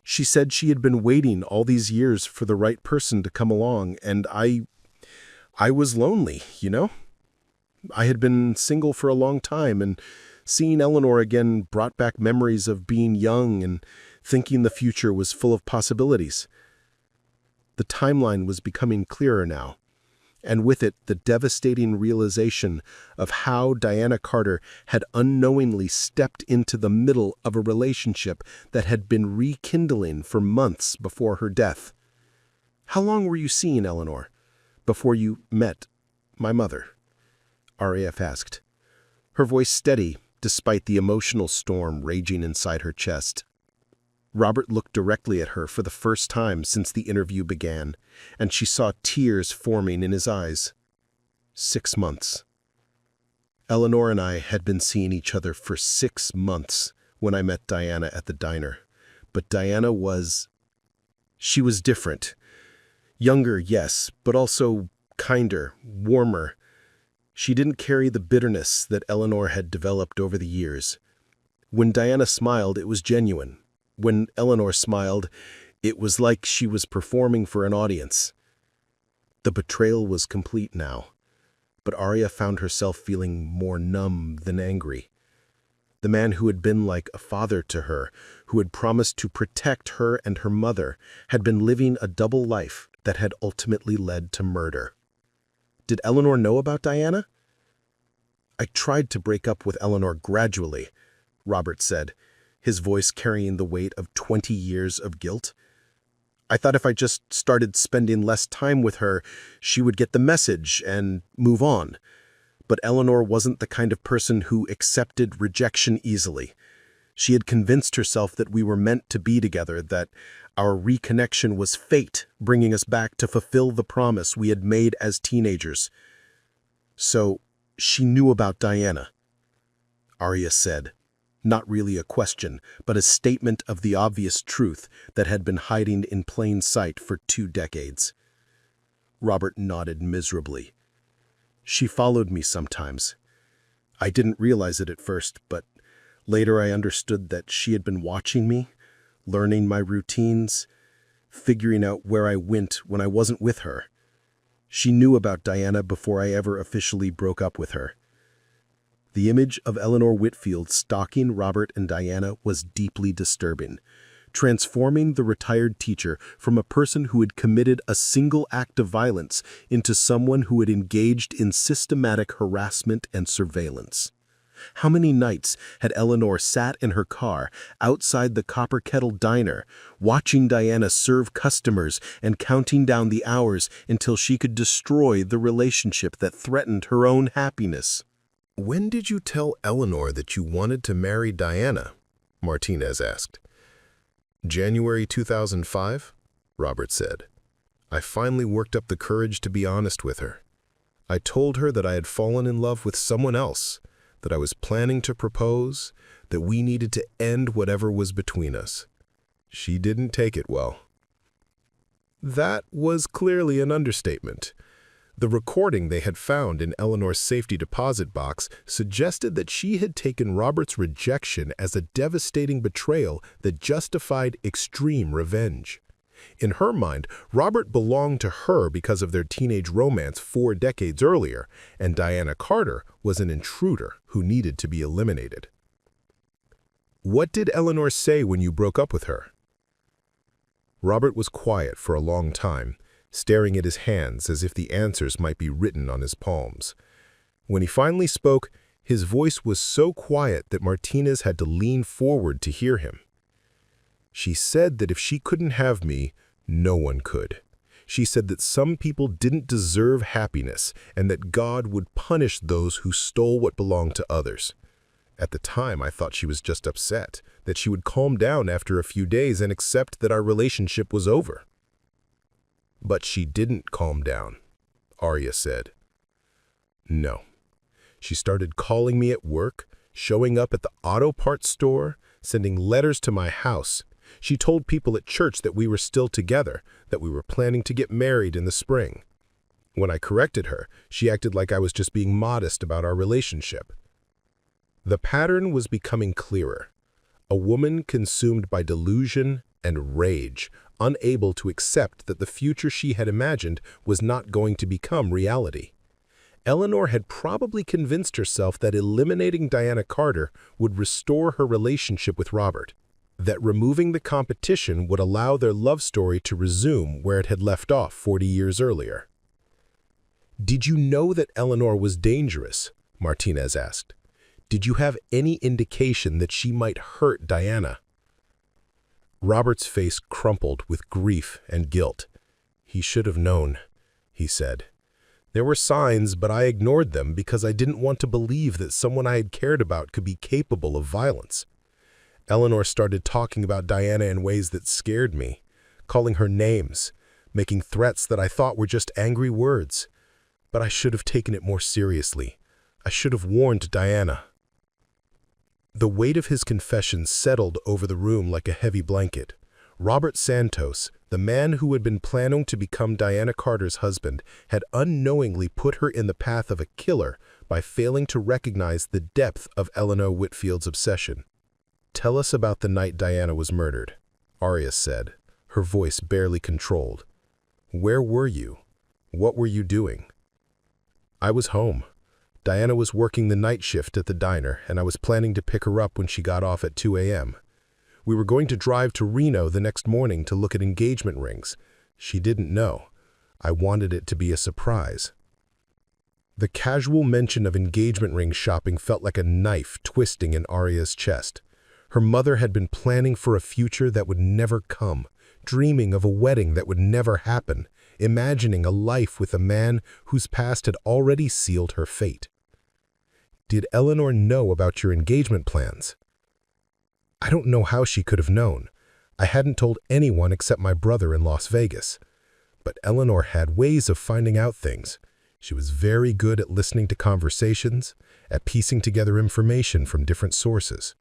She said she had been waiting all these years for the right person to come along, and I was lonely, you know? I had been single for a long time, and seeing Eleanor again brought back memories of being young and thinking the future was full of possibilities. The timeline was becoming clearer now, and with it the devastating realization of how Diana Carter had unknowingly stepped into the middle of a relationship that had been rekindling for months before her death. "How long were you seeing Eleanor before you met my mother?" RAF asked, her voice steady despite the emotional storm raging inside her chest. Robert looked directly at her for the first time since the interview began, and she saw tears forming in his eyes. 6 months. Eleanor and I had been seeing each other for 6 months when I met Diana at the diner. But Diana she was different. Younger, yes, but also kinder, warmer. She didn't carry the bitterness that Eleanor had developed over the years. When Diana smiled, it was genuine. When Eleanor smiled, it was like she was performing for an audience. The betrayal was complete now, but Aria found herself feeling more numb than angry. The man who had been like a father to her, who had promised to protect her and her mother, had been living a double life that had ultimately led to murder. Did Eleanor know about Diana? "I tried to break up with Eleanor gradually," Robert said, his voice carrying the weight of 20 years of guilt. "I thought if I just started spending less time with her, she would get the message and move on. But Eleanor wasn't the kind of person who accepted rejection easily. She had convinced herself that we were meant to be together, that our reconnection was fate bringing us back to fulfill the promise we had made as teenagers. So she knew about Diana," Aria said. Not really a question, but a statement of the obvious truth that had been hiding in plain sight for 2 decades. Robert nodded miserably. "She followed me sometimes. I didn't realize it at first, but later I understood that she had been watching me, learning my routines, figuring out where I went when I wasn't with her. She knew about Diana before I ever officially broke up with her." The image of Eleanor Whitfield stalking Robert and Diana was deeply disturbing, transforming the retired teacher from a person who had committed a single act of violence into someone who had engaged in systematic harassment and surveillance. How many nights had Eleanor sat in her car outside the Copper Kettle Diner, watching Diana serve customers and counting down the hours until she could destroy the relationship that threatened her own happiness? "When did you tell Eleanor that you wanted to marry Diana?" Martinez asked. "January 2005, Robert said. "I finally worked up the courage to be honest with her. I told her that I had fallen in love with someone else, that I was planning to propose, that we needed to end whatever was between us. She didn't take it well." That was clearly an understatement. The recording they had found in Eleanor's safety deposit box suggested that she had taken Robert's rejection as a devastating betrayal that justified extreme revenge. In her mind, Robert belonged to her because of their teenage romance 4 decades earlier, and Diana Carter was an intruder who needed to be eliminated. "What did Eleanor say when you broke up with her?" Robert was quiet for a long time, staring at his hands as if the answers might be written on his palms. When he finally spoke, his voice was so quiet that Martinez had to lean forward to hear him. "She said that if she couldn't have me, no one could. She said that some people didn't deserve happiness and that God would punish those who stole what belonged to others. At the time, I thought she was just upset, that she would calm down after a few days and accept that our relationship was over." "But she didn't calm down," Aria said. "No. She started calling me at work, showing up at the auto parts store, sending letters to my house. She told people at church that we were still together, that we were planning to get married in the spring. When I corrected her, she acted like I was just being modest about our relationship." The pattern was becoming clearer. A woman consumed by delusion and rage, unable to accept that the future she had imagined was not going to become reality. Eleanor had probably convinced herself that eliminating Diana Carter would restore her relationship with Robert, that removing the competition would allow their love story to resume where it had left off 40 years earlier. "Did you know that Eleanor was dangerous?" Martinez asked. "Did you have any indication that she might hurt Diana?" Robert's face crumpled with grief and guilt. "He should have known," he said. "There were signs, but I ignored them because I didn't want to believe that someone I had cared about could be capable of violence. Eleanor started talking about Diana in ways that scared me, calling her names, making threats that I thought were just angry words. But I should have taken it more seriously. I should have warned Diana." The weight of his confession settled over the room like a heavy blanket. Robert Santos, the man who had been planning to become Diana Carter's husband, had unknowingly put her in the path of a killer by failing to recognize the depth of Eleanor Whitfield's obsession. "Tell us about the night Diana was murdered," Aria said, her voice barely controlled. "Where were you? What were you doing?" "I was home. Diana was working the night shift at the diner, and I was planning to pick her up when she got off at 2 a.m. We were going to drive to Reno the next morning to look at engagement rings. She didn't know. I wanted it to be a surprise." The casual mention of engagement ring shopping felt like a knife twisting in Aria's chest. Her mother had been planning for a future that would never come, dreaming of a wedding that would never happen, imagining a life with a man whose past had already sealed her fate. "Did Eleanor know about your engagement plans?" "I don't know how she could have known. I hadn't told anyone except my brother in Las Vegas. But Eleanor had ways of finding out things. She was very good at listening to conversations, at piecing together information from different sources."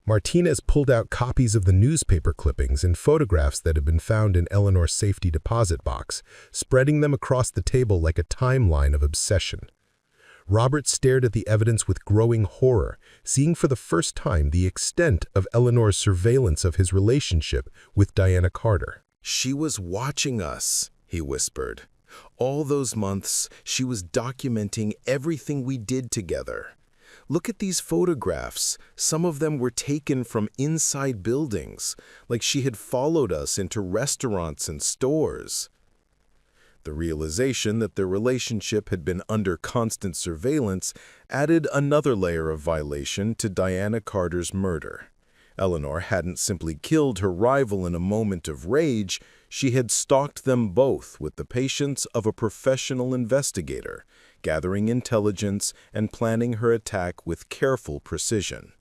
Martinez pulled out copies of the newspaper clippings and photographs that had been found in Eleanor's safety deposit box, spreading them across the table like a timeline of obsession. Robert stared at the evidence with growing horror, seeing for the first time the extent of Eleanor's surveillance of his relationship with Diana Carter. "She was watching us," he whispered. "All those months, she was documenting everything we did together. Look at these photographs. Some of them were taken from inside buildings, like she had followed us into restaurants and stores." The realization that their relationship had been under constant surveillance added another layer of violation to Diana Carter's murder. Eleanor hadn't simply killed her rival in a moment of rage, she had stalked them both with the patience of a professional investigator, gathering intelligence and planning her attack with careful precision.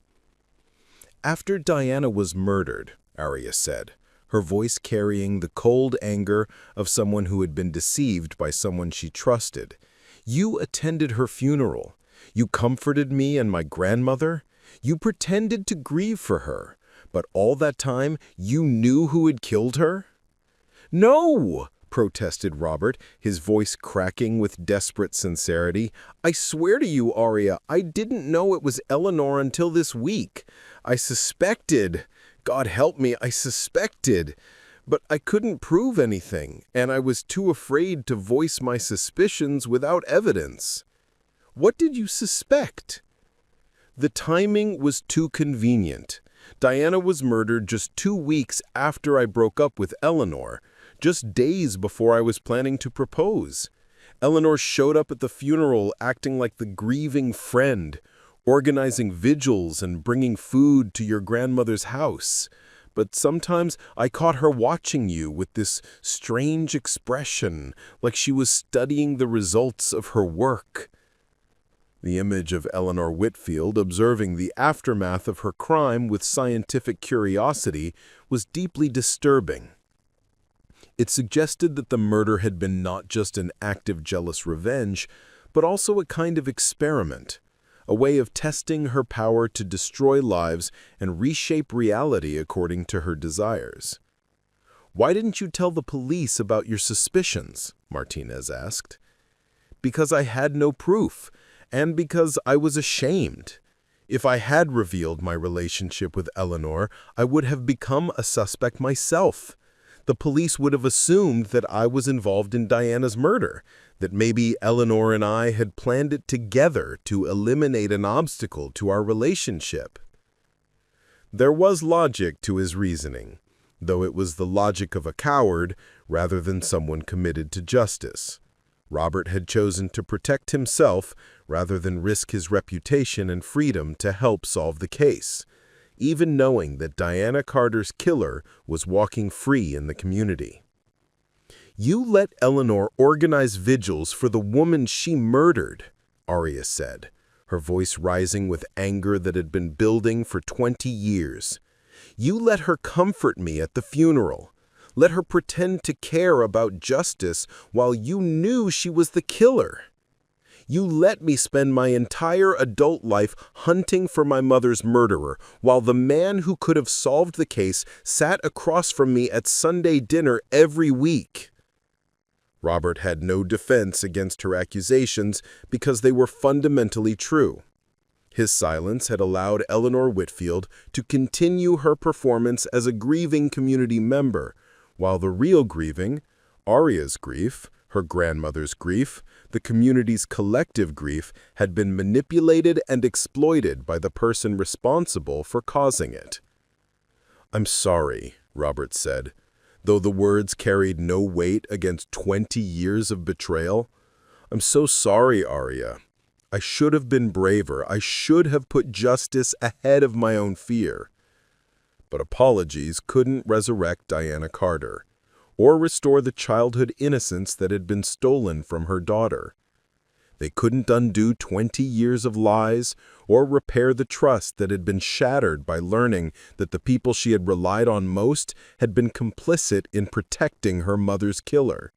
After Diana was murdered, Aria said, her voice carrying the cold anger of someone who had been deceived by someone she trusted, "You attended her funeral. You comforted me and my grandmother. You pretended to grieve for her, but all that time you knew who had killed her?" "No!" protested Robert, his voice cracking with desperate sincerity. "I swear to you, Aria, I didn't know it was Eleanor until this week. I suspected, God help me, I suspected, but I couldn't prove anything, and I was too afraid to voice my suspicions without evidence." "What did you suspect?" "The timing was too convenient. Diana was murdered just 2 weeks after I broke up with Eleanor, just days before I was planning to propose. Eleanor showed up at the funeral acting like the grieving friend, organizing vigils and bringing food to your grandmother's house. But sometimes I caught her watching you with this strange expression, like she was studying the results of her work." The image of Eleanor Whitfield observing the aftermath of her crime with scientific curiosity was deeply disturbing. It suggested that the murder had been not just an act of jealous revenge, but also a kind of experiment, a way of testing her power to destroy lives and reshape reality according to her desires. "Why didn't you tell the police about your suspicions?" Martinez asked. "Because I had no proof, and because I was ashamed. If I had revealed my relationship with Eleanor, I would have become a suspect myself. The police would have assumed that I was involved in Diana's murder, that maybe Eleanor and I had planned it together to eliminate an obstacle to our relationship." There was logic to his reasoning, though it was the logic of a coward rather than someone committed to justice. Robert had chosen to protect himself rather than risk his reputation and freedom to help solve the case, even knowing that Diana Carter's killer was walking free in the community. "You let Eleanor organize vigils for the woman she murdered," Aria said, her voice rising with anger that had been building for 20 years. "You let her comfort me at the funeral. Let her pretend to care about justice while you knew she was the killer. You let me spend my entire adult life hunting for my mother's murderer, while the man who could have solved the case sat across from me at Sunday dinner every week." Robert had no defense against her accusations because they were fundamentally true. His silence had allowed Eleanor Whitfield to continue her performance as a grieving community member, while the real grieving, Aria's grief, her grandmother's grief, the community's collective grief, had been manipulated and exploited by the person responsible for causing it. "I'm sorry," Robert said, though the words carried no weight against 20 years of betrayal. "I'm so sorry, Aria. I should have been braver. I should have put justice ahead of my own fear." But apologies couldn't resurrect Diana Carter, or restore the childhood innocence that had been stolen from her daughter. They couldn't undo 20 years of lies or repair the trust that had been shattered by learning that the people she had relied on most had been complicit in protecting her mother's killer.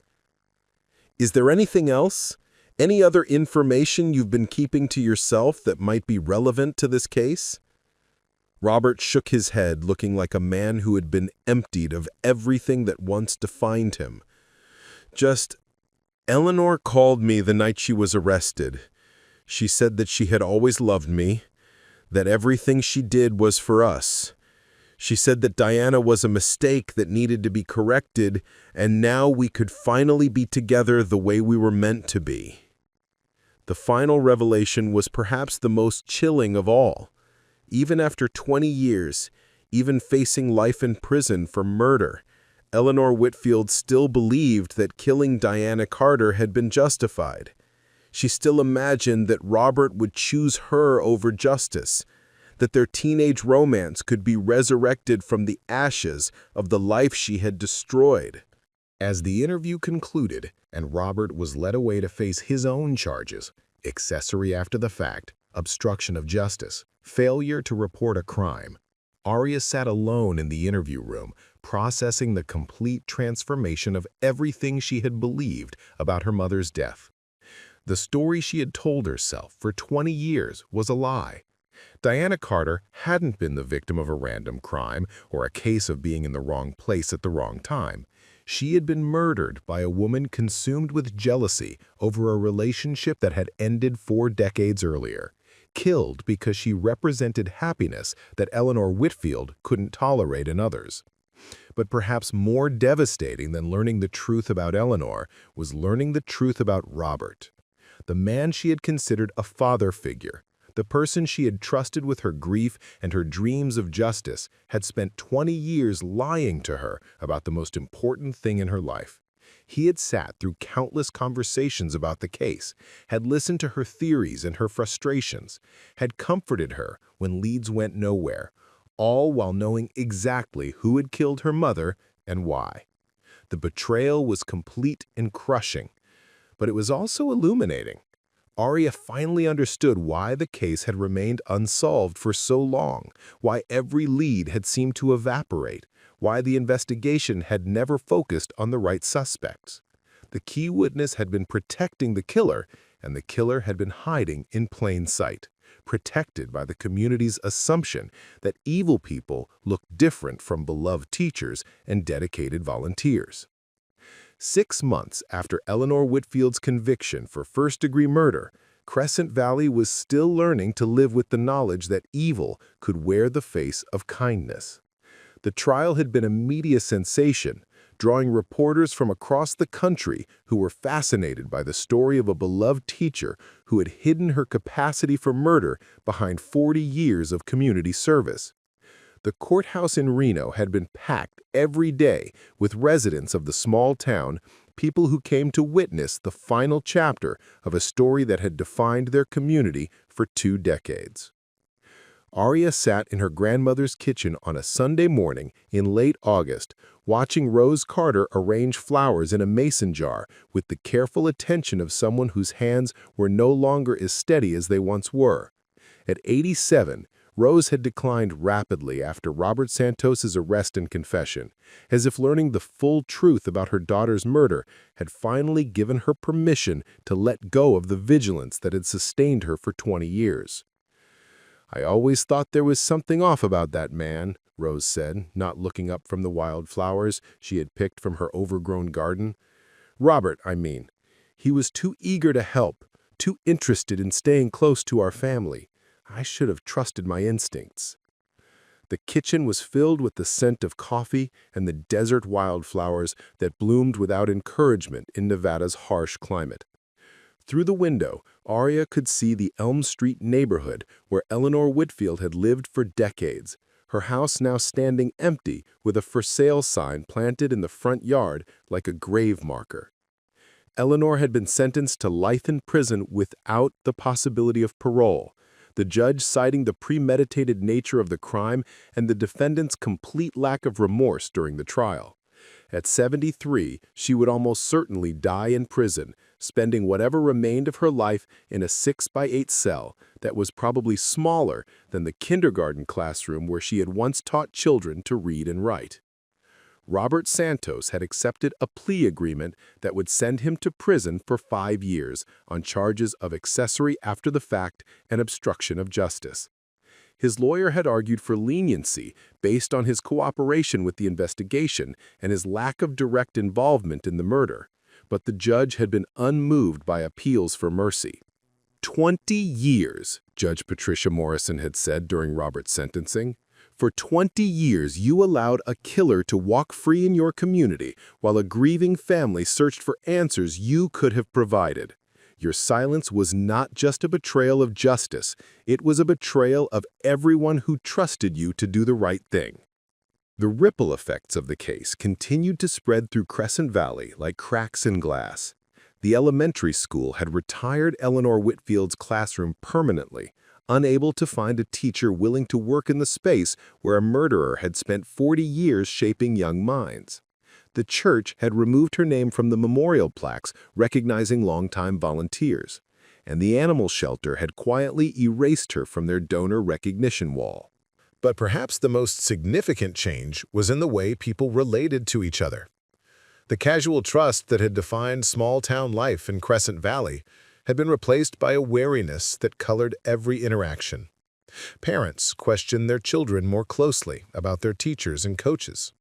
"Is there anything else? Any other information you've been keeping to yourself that might be relevant to this case?" Robert shook his head, looking like a man who had been emptied of everything that once defined him. "Just, Eleanor called me the night she was arrested. She said that she had always loved me, that everything she did was for us. She said that Diana was a mistake that needed to be corrected, and now we could finally be together the way we were meant to be." The final revelation was perhaps the most chilling of all. Even after 20 years, even facing life in prison for murder, Eleanor Whitfield still believed that killing Diana Carter had been justified. She still imagined that Robert would choose her over justice, that their teenage romance could be resurrected from the ashes of the life she had destroyed. As the interview concluded and Robert was led away to face his own charges, accessory after the fact, obstruction of justice, failure to report a crime, Aria sat alone in the interview room, processing the complete transformation of everything she had believed about her mother's death. The story she had told herself for 20 years was a lie. Diana Carter hadn't been the victim of a random crime or a case of being in the wrong place at the wrong time. She had been murdered by a woman consumed with jealousy over a relationship that had ended 4 decades earlier, killed because she represented happiness that Eleanor Whitfield couldn't tolerate in others. But perhaps more devastating than learning the truth about Eleanor was learning the truth about Robert, the man she had considered a father figure. The person she had trusted with her grief and her dreams of justice had spent 20 years lying to her about the most important thing in her life. He had sat through countless conversations about the case, had listened to her theories and her frustrations, had comforted her when leads went nowhere, all while knowing exactly who had killed her mother and why. The betrayal was complete and crushing, but it was also illuminating. Aria finally understood why the case had remained unsolved for so long, why every lead had seemed to evaporate, why the investigation had never focused on the right suspects. The key witness had been protecting the killer, and the killer had been hiding in plain sight, protected by the community's assumption that evil people look different from beloved teachers and dedicated volunteers. 6 months after Eleanor Whitfield's conviction for first-degree murder, Crescent Valley was still learning to live with the knowledge that evil could wear the face of kindness. The trial had been a media sensation, drawing reporters from across the country who were fascinated by the story of a beloved teacher who had hidden her capacity for murder behind 40 years of community service. The courthouse in Reno had been packed every day with residents of the small town, people who came to witness the final chapter of a story that had defined their community for 2 decades. Aria sat in her grandmother's kitchen on a Sunday morning in late August, watching Rose Carter arrange flowers in a mason jar with the careful attention of someone whose hands were no longer as steady as they once were. At 87, Rose had declined rapidly after Robert Santos's arrest and confession, as if learning the full truth about her daughter's murder had finally given her permission to let go of the vigilance that had sustained her for 20 years. "I always thought there was something off about that man," Rose said, not looking up from the wildflowers she had picked from her overgrown garden. "Robert, I mean. He was too eager to help, too interested in staying close to our family. I should have trusted my instincts." The kitchen was filled with the scent of coffee and the desert wildflowers that bloomed without encouragement in Nevada's harsh climate. Through the window, Aria could see the Elm Street neighborhood where Eleanor Whitfield had lived for decades, her house now standing empty with a for sale sign planted in the front yard like a grave marker. Eleanor had been sentenced to life in prison without the possibility of parole, the judge citing the premeditated nature of the crime and the defendant's complete lack of remorse during the trial. At 73, she would almost certainly die in prison, spending whatever remained of her life in a 6x8 cell that was probably smaller than the kindergarten classroom where she had once taught children to read and write. Robert Santos had accepted a plea agreement that would send him to prison for 5 years on charges of accessory after the fact and obstruction of justice. His lawyer had argued for leniency based on his cooperation with the investigation and his lack of direct involvement in the murder, but the judge had been unmoved by appeals for mercy. 20 years, Judge Patricia Morrison had said during Robert's sentencing. For 20 years, you allowed a killer to walk free in your community while a grieving family searched for answers you could have provided. Your silence was not just a betrayal of justice, it was a betrayal of everyone who trusted you to do the right thing. The ripple effects of the case continued to spread through Crescent Valley like cracks in glass. The elementary school had retired Eleanor Whitfield's classroom permanently, unable to find a teacher willing to work in the space where a murderer had spent 40 years shaping young minds. The church had removed her name from the memorial plaques recognizing longtime volunteers, and the animal shelter had quietly erased her from their donor recognition wall. But perhaps the most significant change was in the way people related to each other. The casual trust that had defined small-town life in Crescent Valley had been replaced by a wariness that colored every interaction. Parents questioned their children more closely about their teachers and coaches.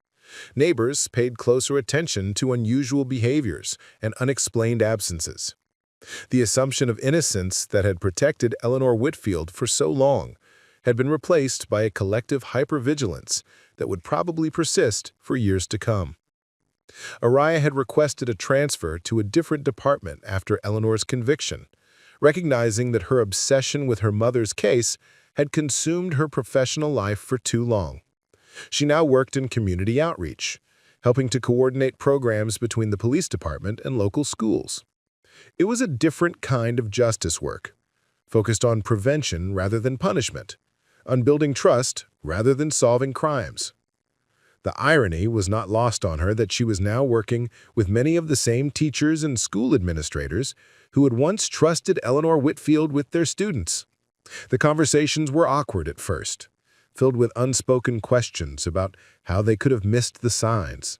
Neighbors paid closer attention to unusual behaviors and unexplained absences. The assumption of innocence that had protected Eleanor Whitfield for so long had been replaced by a collective hypervigilance that would probably persist for years to come. Aria had requested a transfer to a different department after Eleanor's conviction, recognizing that her obsession with her mother's case had consumed her professional life for too long. She now worked in community outreach, helping to coordinate programs between the police department and local schools. It was a different kind of justice work, focused on prevention rather than punishment, on building trust rather than solving crimes. The irony was not lost on her that she was now working with many of the same teachers and school administrators who had once trusted Eleanor Whitfield with their students. The conversations were awkward at first, filled with unspoken questions about how they could have missed the signs,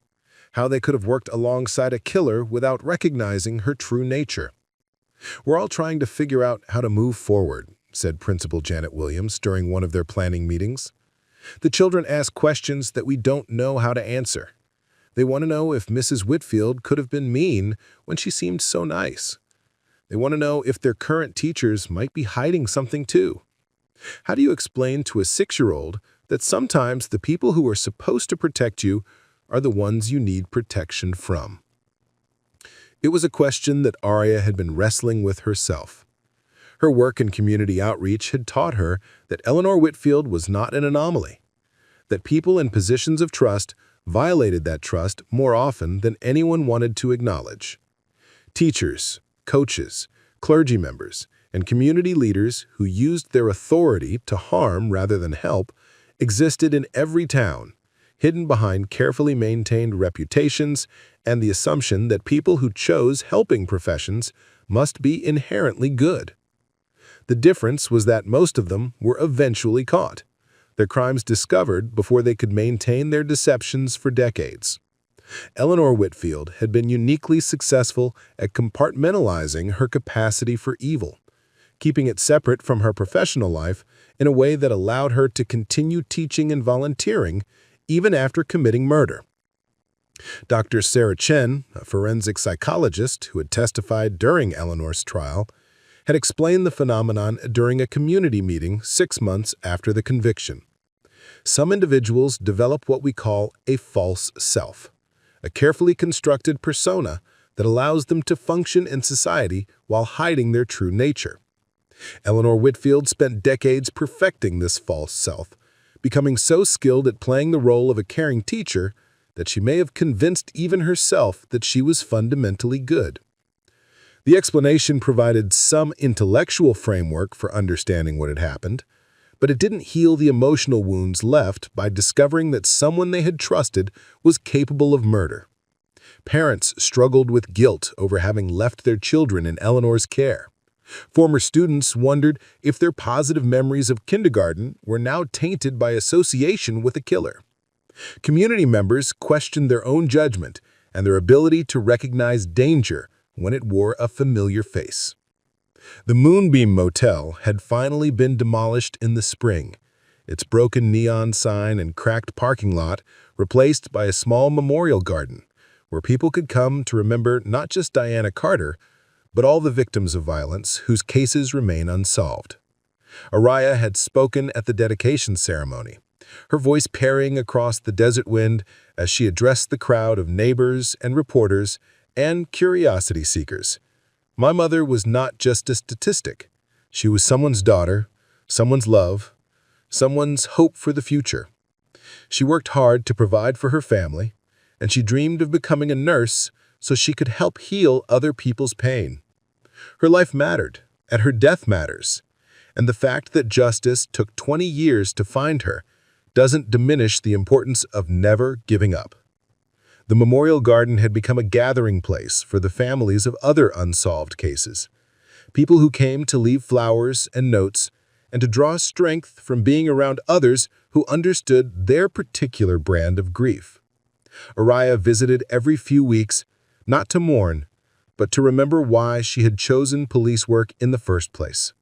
how they could have worked alongside a killer without recognizing her true nature. "We're all trying to figure out how to move forward," said Principal Janet Williams during one of their planning meetings. "The children ask questions that we don't know how to answer. They want to know if Mrs. Whitfield could have been mean when she seemed so nice. They want to know if their current teachers might be hiding something too. How do you explain to a 6-year-old that sometimes the people who are supposed to protect you are the ones you need protection from?" It was a question that Aria had been wrestling with herself. Her work in community outreach had taught her that Eleanor Whitfield was not an anomaly, that people in positions of trust violated that trust more often than anyone wanted to acknowledge. Teachers, coaches, clergy members, and community leaders who used their authority to harm rather than help existed in every town, hidden behind carefully maintained reputations and the assumption that people who chose helping professions must be inherently good. The difference was that most of them were eventually caught, their crimes discovered before they could maintain their deceptions for decades. Eleanor Whitfield had been uniquely successful at compartmentalizing her capacity for evil, keeping it separate from her professional life in a way that allowed her to continue teaching and volunteering even after committing murder. Dr. Sarah Chen, a forensic psychologist who had testified during Eleanor's trial, had explained the phenomenon during a community meeting 6 months after the conviction. Some individuals develop what we call a false self, a carefully constructed persona that allows them to function in society while hiding their true nature. Eleanor Whitfield spent decades perfecting this false self, becoming so skilled at playing the role of a caring teacher that she may have convinced even herself that she was fundamentally good. The explanation provided some intellectual framework for understanding what had happened, but it didn't heal the emotional wounds left by discovering that someone they had trusted was capable of murder. Parents struggled with guilt over having left their children in Eleanor's care. Former students wondered if their positive memories of kindergarten were now tainted by association with a killer. Community members questioned their own judgment and their ability to recognize danger when it wore a familiar face. The Moonbeam Motel had finally been demolished in the spring, its broken neon sign and cracked parking lot replaced by a small memorial garden where people could come to remember not just Diana Carter, but all the victims of violence whose cases remain unsolved. Aria had spoken at the dedication ceremony, her voice parrying across the desert wind as she addressed the crowd of neighbors and reporters and curiosity seekers. "My mother was not just a statistic. She was someone's daughter, someone's love, someone's hope for the future. She worked hard to provide for her family, and she dreamed of becoming a nurse so she could help heal other people's pain. Her life mattered, and her death matters, and the fact that justice took 20 years to find her doesn't diminish the importance of never giving up. The memorial garden had become a gathering place for the families of other unsolved cases, people who came to leave flowers and notes and to draw strength from being around others who understood their particular brand of grief. Aria visited every few weeks, not to mourn, but to remember why she had chosen police work in the first place.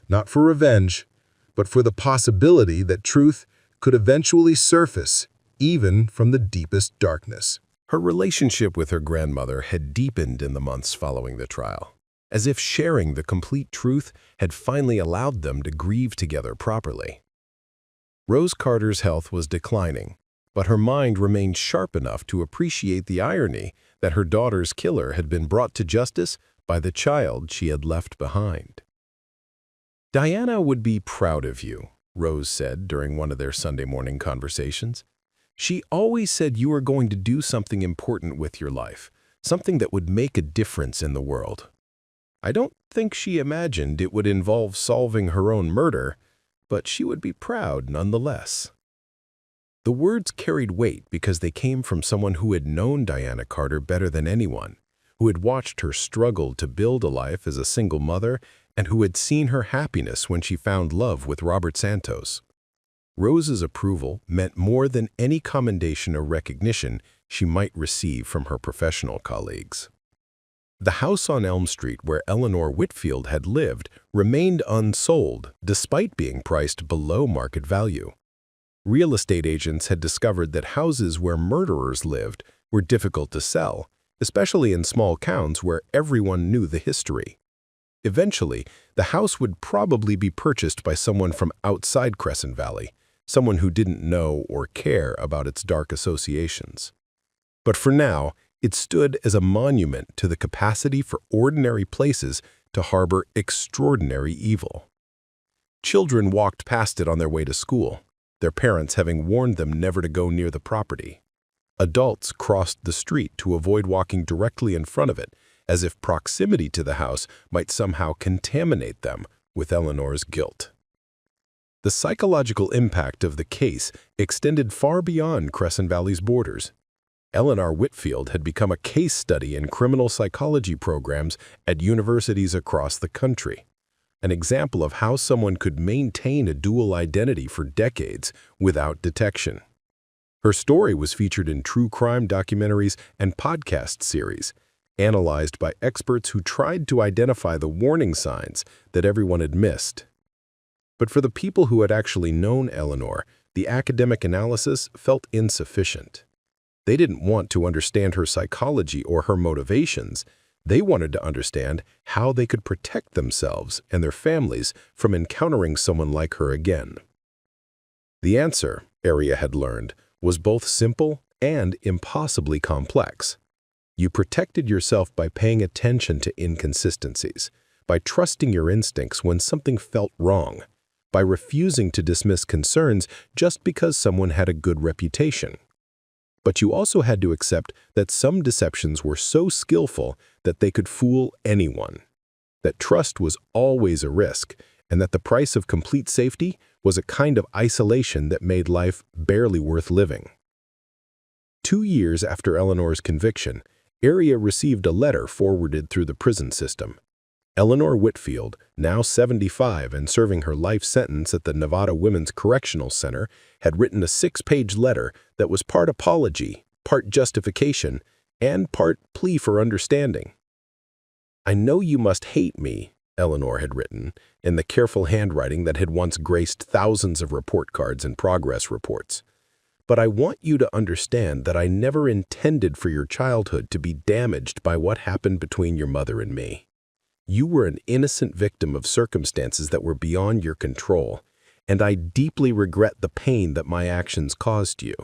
Not for revenge, but for the possibility that truth could eventually surface, even from the deepest darkness. Her relationship with her grandmother had deepened in the months following the trial, as if sharing the complete truth had finally allowed them to grieve together properly. Rose Carter's health was declining, but her mind remained sharp enough to appreciate the irony that her daughter's killer had been brought to justice by the child she had left behind. "Diana would be proud of you," Rose said during one of their Sunday morning conversations. "She always said you were going to do something important with your life, something that would make a difference in the world." I don't think she imagined it would involve solving her own murder, but she would be proud nonetheless. The words carried weight because they came from someone who had known Diana Carter better than anyone, who had watched her struggle to build a life as a single mother, and who had seen her happiness when she found love with Robert Santos. Rose's approval meant more than any commendation or recognition she might receive from her professional colleagues. The house on Elm Street where Eleanor Whitfield had lived remained unsold despite being priced below market value. Real estate agents had discovered that houses where murderers lived were difficult to sell, especially in small towns where everyone knew the history. Eventually, the house would probably be purchased by someone from outside Crescent Valley, someone who didn't know or care about its dark associations. But for now, it stood as a monument to the capacity for ordinary places to harbor extraordinary evil. Children walked past it on their way to school, their parents having warned them never to go near the property. Adults crossed the street to avoid walking directly in front of it, as if proximity to the house might somehow contaminate them with Eleanor's guilt. The psychological impact of the case extended far beyond Crescent Valley's borders. Eleanor Whitfield had become a case study in criminal psychology programs at universities across the country, an example of how someone could maintain a dual identity for decades without detection. Her story was featured in true crime documentaries and podcast series, analyzed by experts who tried to identify the warning signs that everyone had missed. But for the people who had actually known Eleanor, the academic analysis felt insufficient. They didn't want to understand her psychology or her motivations. They wanted to understand how they could protect themselves and their families from encountering someone like her again. The answer, Aria had learned, was both simple and impossibly complex. You protected yourself by paying attention to inconsistencies, by trusting your instincts when something felt wrong, by refusing to dismiss concerns just because someone had a good reputation. But you also had to accept that some deceptions were so skillful that they could fool anyone, that trust was always a risk, and that the price of complete safety was a kind of isolation that made life barely worth living. 2 years after Eleanor's conviction, Aria received a letter forwarded through the prison system. Eleanor Whitfield, now 75 and serving her life sentence at the Nevada Women's Correctional Center, had written a 6-page letter that was part apology, part justification, and part plea for understanding. "I know you must hate me," Eleanor had written, in the careful handwriting that had once graced thousands of report cards and progress reports. "But I want you to understand that I never intended for your childhood to be damaged by what happened between your mother and me. You were an innocent victim of circumstances that were beyond your control, and I deeply regret the pain that my actions caused you."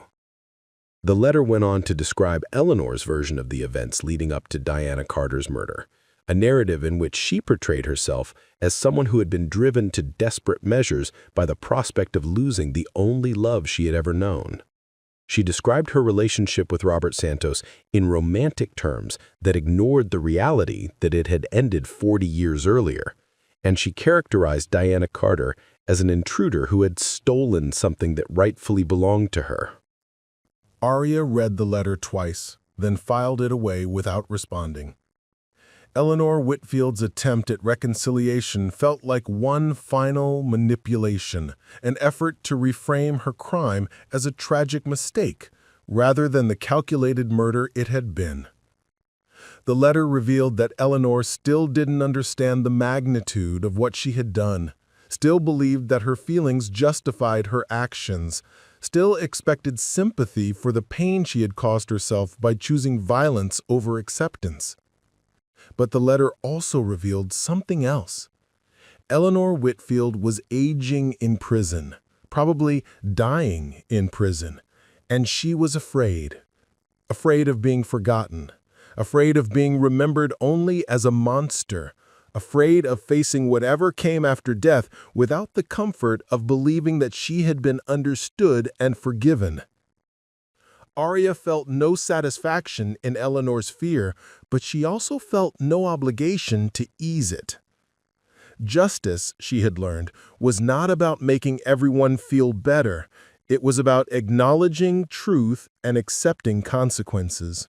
The letter went on to describe Eleanor's version of the events leading up to Diana Carter's murder, a narrative in which she portrayed herself as someone who had been driven to desperate measures by the prospect of losing the only love she had ever known. She described her relationship with Robert Santos in romantic terms that ignored the reality that it had ended 40 years earlier, and she characterized Diana Carter as an intruder who had stolen something that rightfully belonged to her. Aria read the letter twice, then filed it away without responding. Eleanor Whitfield's attempt at reconciliation felt like one final manipulation, an effort to reframe her crime as a tragic mistake, rather than the calculated murder it had been. The letter revealed that Eleanor still didn't understand the magnitude of what she had done, still believed that her feelings justified her actions, still expected sympathy for the pain she had caused herself by choosing violence over acceptance. But the letter also revealed something else. Eleanor Whitfield was aging in prison, probably dying in prison, and she was afraid. Afraid of being forgotten, afraid of being remembered only as a monster, afraid of facing whatever came after death without the comfort of believing that she had been understood and forgiven. Aria felt no satisfaction in Eleanor's fear, but she also felt no obligation to ease it. Justice, she had learned, was not about making everyone feel better. It was about acknowledging truth and accepting consequences.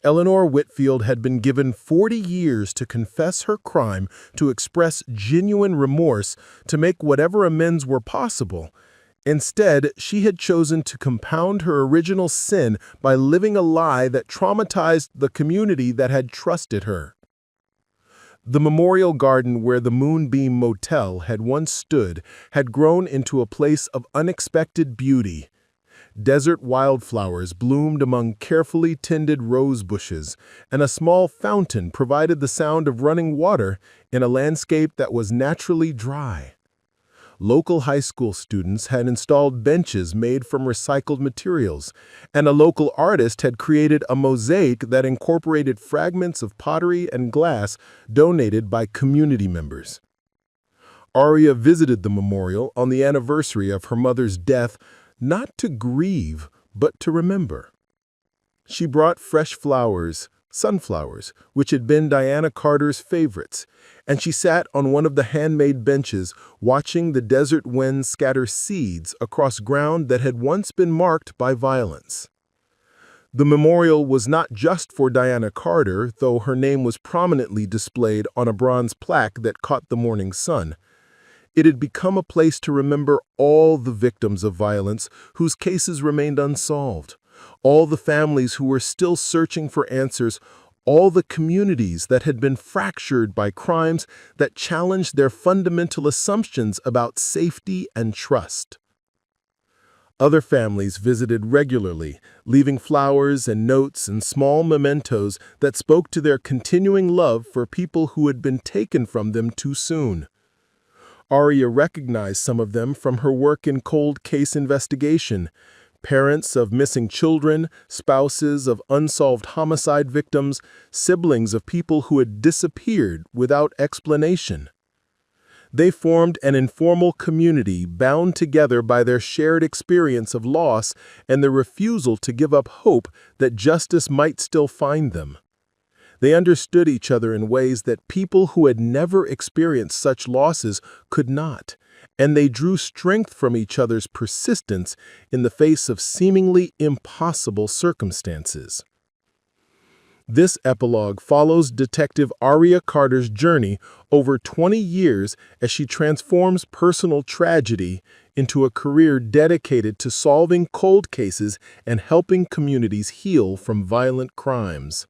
Eleanor Whitfield had been given 40 years to confess her crime, to express genuine remorse, to make whatever amends were possible. Instead, she had chosen to compound her original sin by living a lie that traumatized the community that had trusted her. The memorial garden where the Moonbeam Motel had once stood had grown into a place of unexpected beauty. Desert wildflowers bloomed among carefully tended rose bushes, and a small fountain provided the sound of running water in a landscape that was naturally dry. Local high school students had installed benches made from recycled materials, and a local artist had created a mosaic that incorporated fragments of pottery and glass donated by community members. Aria visited the memorial on the anniversary of her mother's death, not to grieve, but to remember. She brought fresh flowers, sunflowers, which had been Diana Carter's favorites, and she sat on one of the handmade benches watching the desert wind scatter seeds across ground that had once been marked by violence. The memorial was not just for Diana Carter, though her name was prominently displayed on a bronze plaque that caught the morning sun. It had become a place to remember all the victims of violence whose cases remained unsolved, all the families who were still searching for answers, all the communities that had been fractured by crimes that challenged their fundamental assumptions about safety and trust. Other families visited regularly, leaving flowers and notes and small mementos that spoke to their continuing love for people who had been taken from them too soon. Aria recognized some of them from her work in cold case investigation. Parents of missing children, spouses of unsolved homicide victims, siblings of people who had disappeared without explanation. They formed an informal community bound together by their shared experience of loss and their refusal to give up hope that justice might still find them. They understood each other in ways that people who had never experienced such losses could not, and they drew strength from each other's persistence in the face of seemingly impossible circumstances. This epilogue follows Detective Aria Carter's journey over 20 years as she transforms personal tragedy into a career dedicated to solving cold cases and helping communities heal from violent crimes.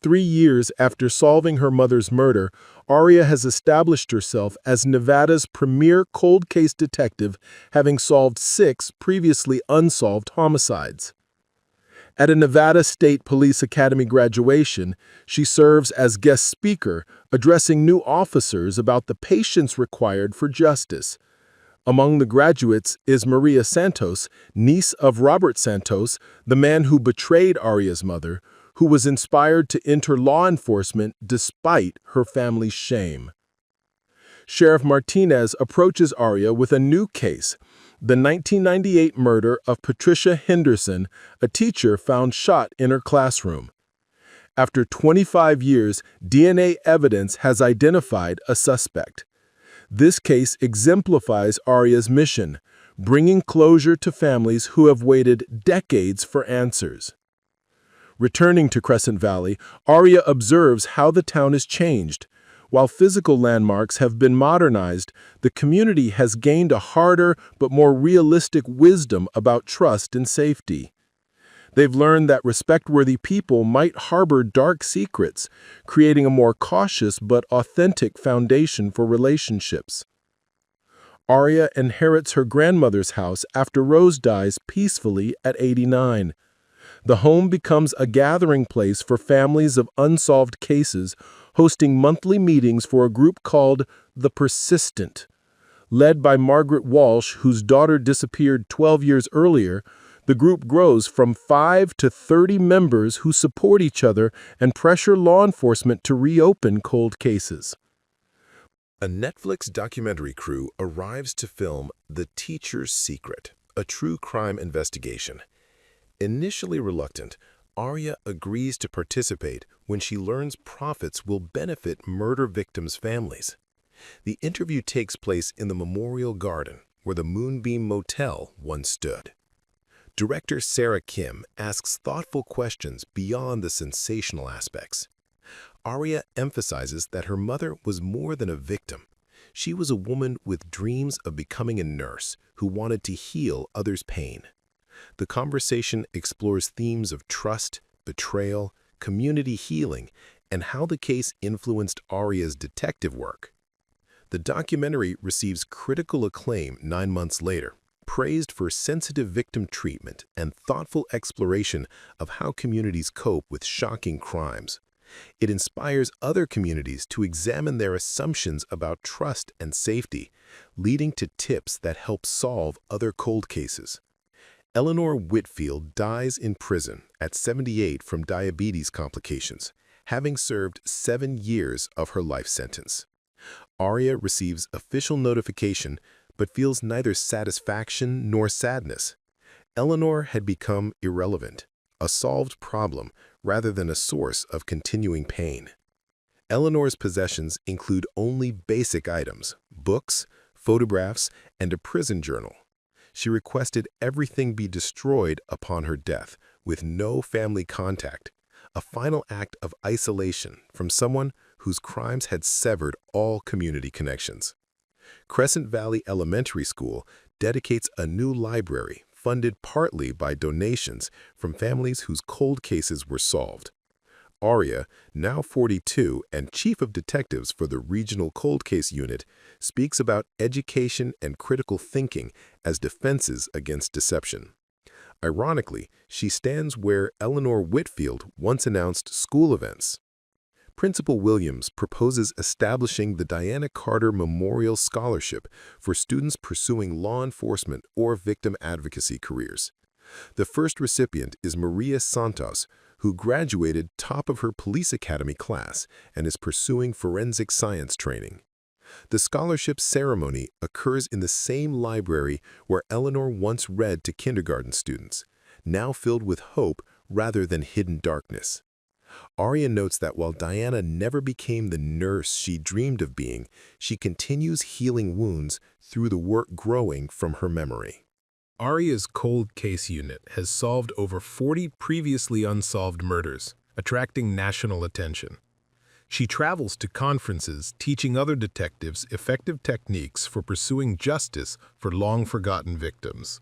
3 years after solving her mother's murder, Aria has established herself as Nevada's premier cold case detective, having solved 6 previously unsolved homicides. At a Nevada State Police Academy graduation, she serves as guest speaker, addressing new officers about the patience required for justice. Among the graduates is Maria Santos, niece of Robert Santos, the man who betrayed Aria's mother, who was inspired to enter law enforcement despite her family's shame. Sheriff Martinez approaches Aria with a new case, The 1998 murder of Patricia Henderson, a teacher found shot in her classroom. After 25 years, DNA evidence has identified a suspect. This case exemplifies Aria's mission, bringing closure to families who have waited decades for answers. Returning to Crescent Valley, Aria observes how the town has changed. While physical landmarks have been modernized, the community has gained a harder but more realistic wisdom about trust and safety. They've learned that respect-worthy people might harbor dark secrets, creating a more cautious but authentic foundation for relationships. Aria inherits her grandmother's house after Rose dies peacefully at 89. The home becomes a gathering place for families of unsolved cases, hosting monthly meetings for a group called The Persistent. Led by Margaret Walsh, whose daughter disappeared 12 years earlier, the group grows from 5 to 30 members who support each other and pressure law enforcement to reopen cold cases. A Netflix documentary crew arrives to film The Teacher's Secret, a true crime investigation. Initially reluctant, Aria agrees to participate when she learns profits will benefit murder victims' families. The interview takes place in the Memorial Garden, where the Moonbeam Motel once stood. Director Sarah Kim asks thoughtful questions beyond the sensational aspects. Aria emphasizes that her mother was more than a victim. She was a woman with dreams of becoming a nurse who wanted to heal others' pain. The conversation explores themes of trust, betrayal, community healing, and how the case influenced Aria's detective work. The documentary receives critical acclaim 9 months later, praised for sensitive victim treatment and thoughtful exploration of how communities cope with shocking crimes. It inspires other communities to examine their assumptions about trust and safety, leading to tips that help solve other cold cases. Eleanor Whitfield dies in prison at 78 from diabetes complications, having served 7 years of her life sentence. Aria receives official notification but feels neither satisfaction nor sadness. Eleanor had become irrelevant, a solved problem rather than a source of continuing pain. Eleanor's possessions include only basic items, books, photographs, and a prison journal. She requested everything be destroyed upon her death, with no family contact, a final act of isolation from someone whose crimes had severed all community connections. Crescent Valley Elementary School dedicates a new library funded partly by donations from families whose cold cases were solved. Aria, now 42 and chief of detectives for the Regional Cold Case Unit, speaks about education and critical thinking as defenses against deception. Ironically, she stands where Eleanor Whitfield once announced school events. Principal Williams proposes establishing the Diana Carter Memorial Scholarship for students pursuing law enforcement or victim advocacy careers. The first recipient is Maria Santos, who graduated top of her police academy class and is pursuing forensic science training. The scholarship ceremony occurs in the same library where Eleanor once read to kindergarten students, now filled with hope rather than hidden darkness. Aria notes that while Diana never became the nurse she dreamed of being, she continues healing wounds through the work growing from her memory. Aria's cold case unit has solved over 40 previously unsolved murders, attracting national attention. She travels to conferences teaching other detectives effective techniques for pursuing justice for long-forgotten victims.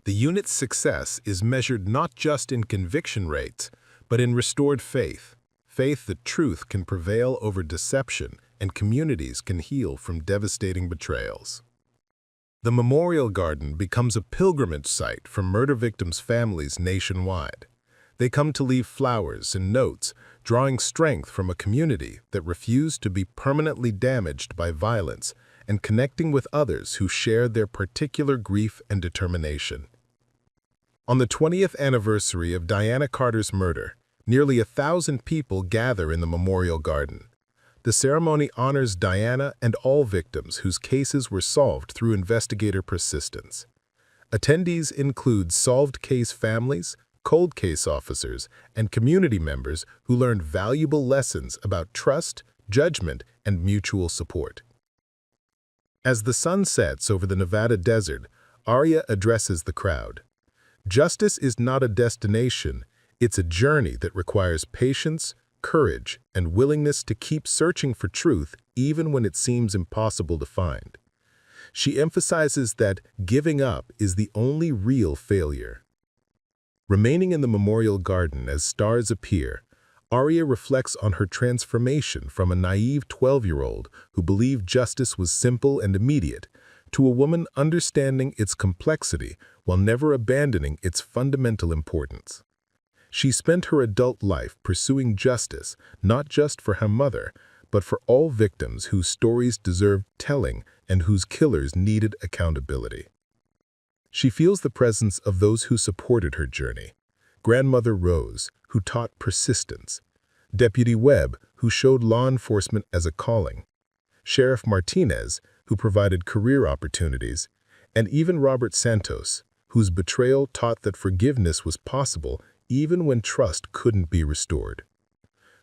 The unit's success is measured not just in conviction rates, but in restored faith that truth can prevail over deception and communities can heal from devastating betrayals. The Memorial Garden becomes a pilgrimage site for murder victims' families nationwide. They come to leave flowers and notes, drawing strength from a community that refused to be permanently damaged by violence and connecting with others who shared their particular grief and determination. On the 20th anniversary of Diana Carter's murder, nearly 1,000 people gather in the Memorial Garden. The ceremony honors Diana and all victims whose cases were solved through investigator persistence. Attendees include solved case families, cold case officers, and community members who learned valuable lessons about trust, judgment, and mutual support. As the sun sets over the Nevada desert, Aria addresses the crowd. Justice is not a destination, it's a journey that requires patience, courage, and willingness to keep searching for truth even when it seems impossible to find. She emphasizes that giving up is the only real failure. Remaining in the memorial garden as stars appear, Aria reflects on her transformation from a naive 12-year-old who believed justice was simple and immediate to a woman understanding its complexity while never abandoning its fundamental importance. She spent her adult life pursuing justice not just for her mother, but for all victims whose stories deserved telling and whose killers needed accountability. She feels the presence of those who supported her journey. Grandmother Rose, who taught persistence. Deputy Webb, who showed law enforcement as a calling. Sheriff Martinez, who provided career opportunities. And even Robert Santos, whose betrayal taught that forgiveness was possible even when trust couldn't be restored.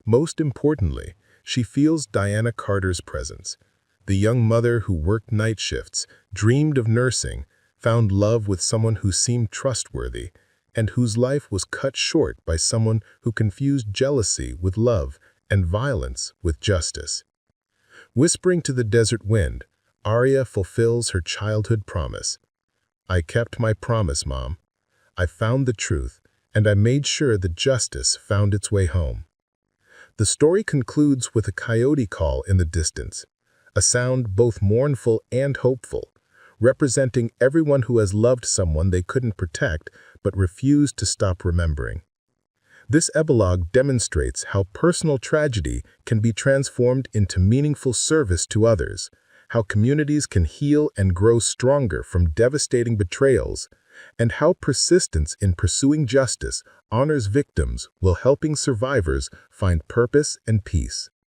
Most importantly, she feels Diana Carter's presence. The young mother who worked night shifts, dreamed of nursing, found love with someone who seemed trustworthy, and whose life was cut short by someone who confused jealousy with love and violence with justice. Whispering to the desert wind, Aria fulfills her childhood promise. I kept my promise, Mom. I found the truth, and I made sure that justice found its way home. The story concludes with a coyote call in the distance, a sound both mournful and hopeful, representing everyone who has loved someone they couldn't protect but refused to stop remembering. This epilogue demonstrates how personal tragedy can be transformed into meaningful service to others, how communities can heal and grow stronger from devastating betrayals, and how persistence in pursuing justice honors victims while helping survivors find purpose and peace.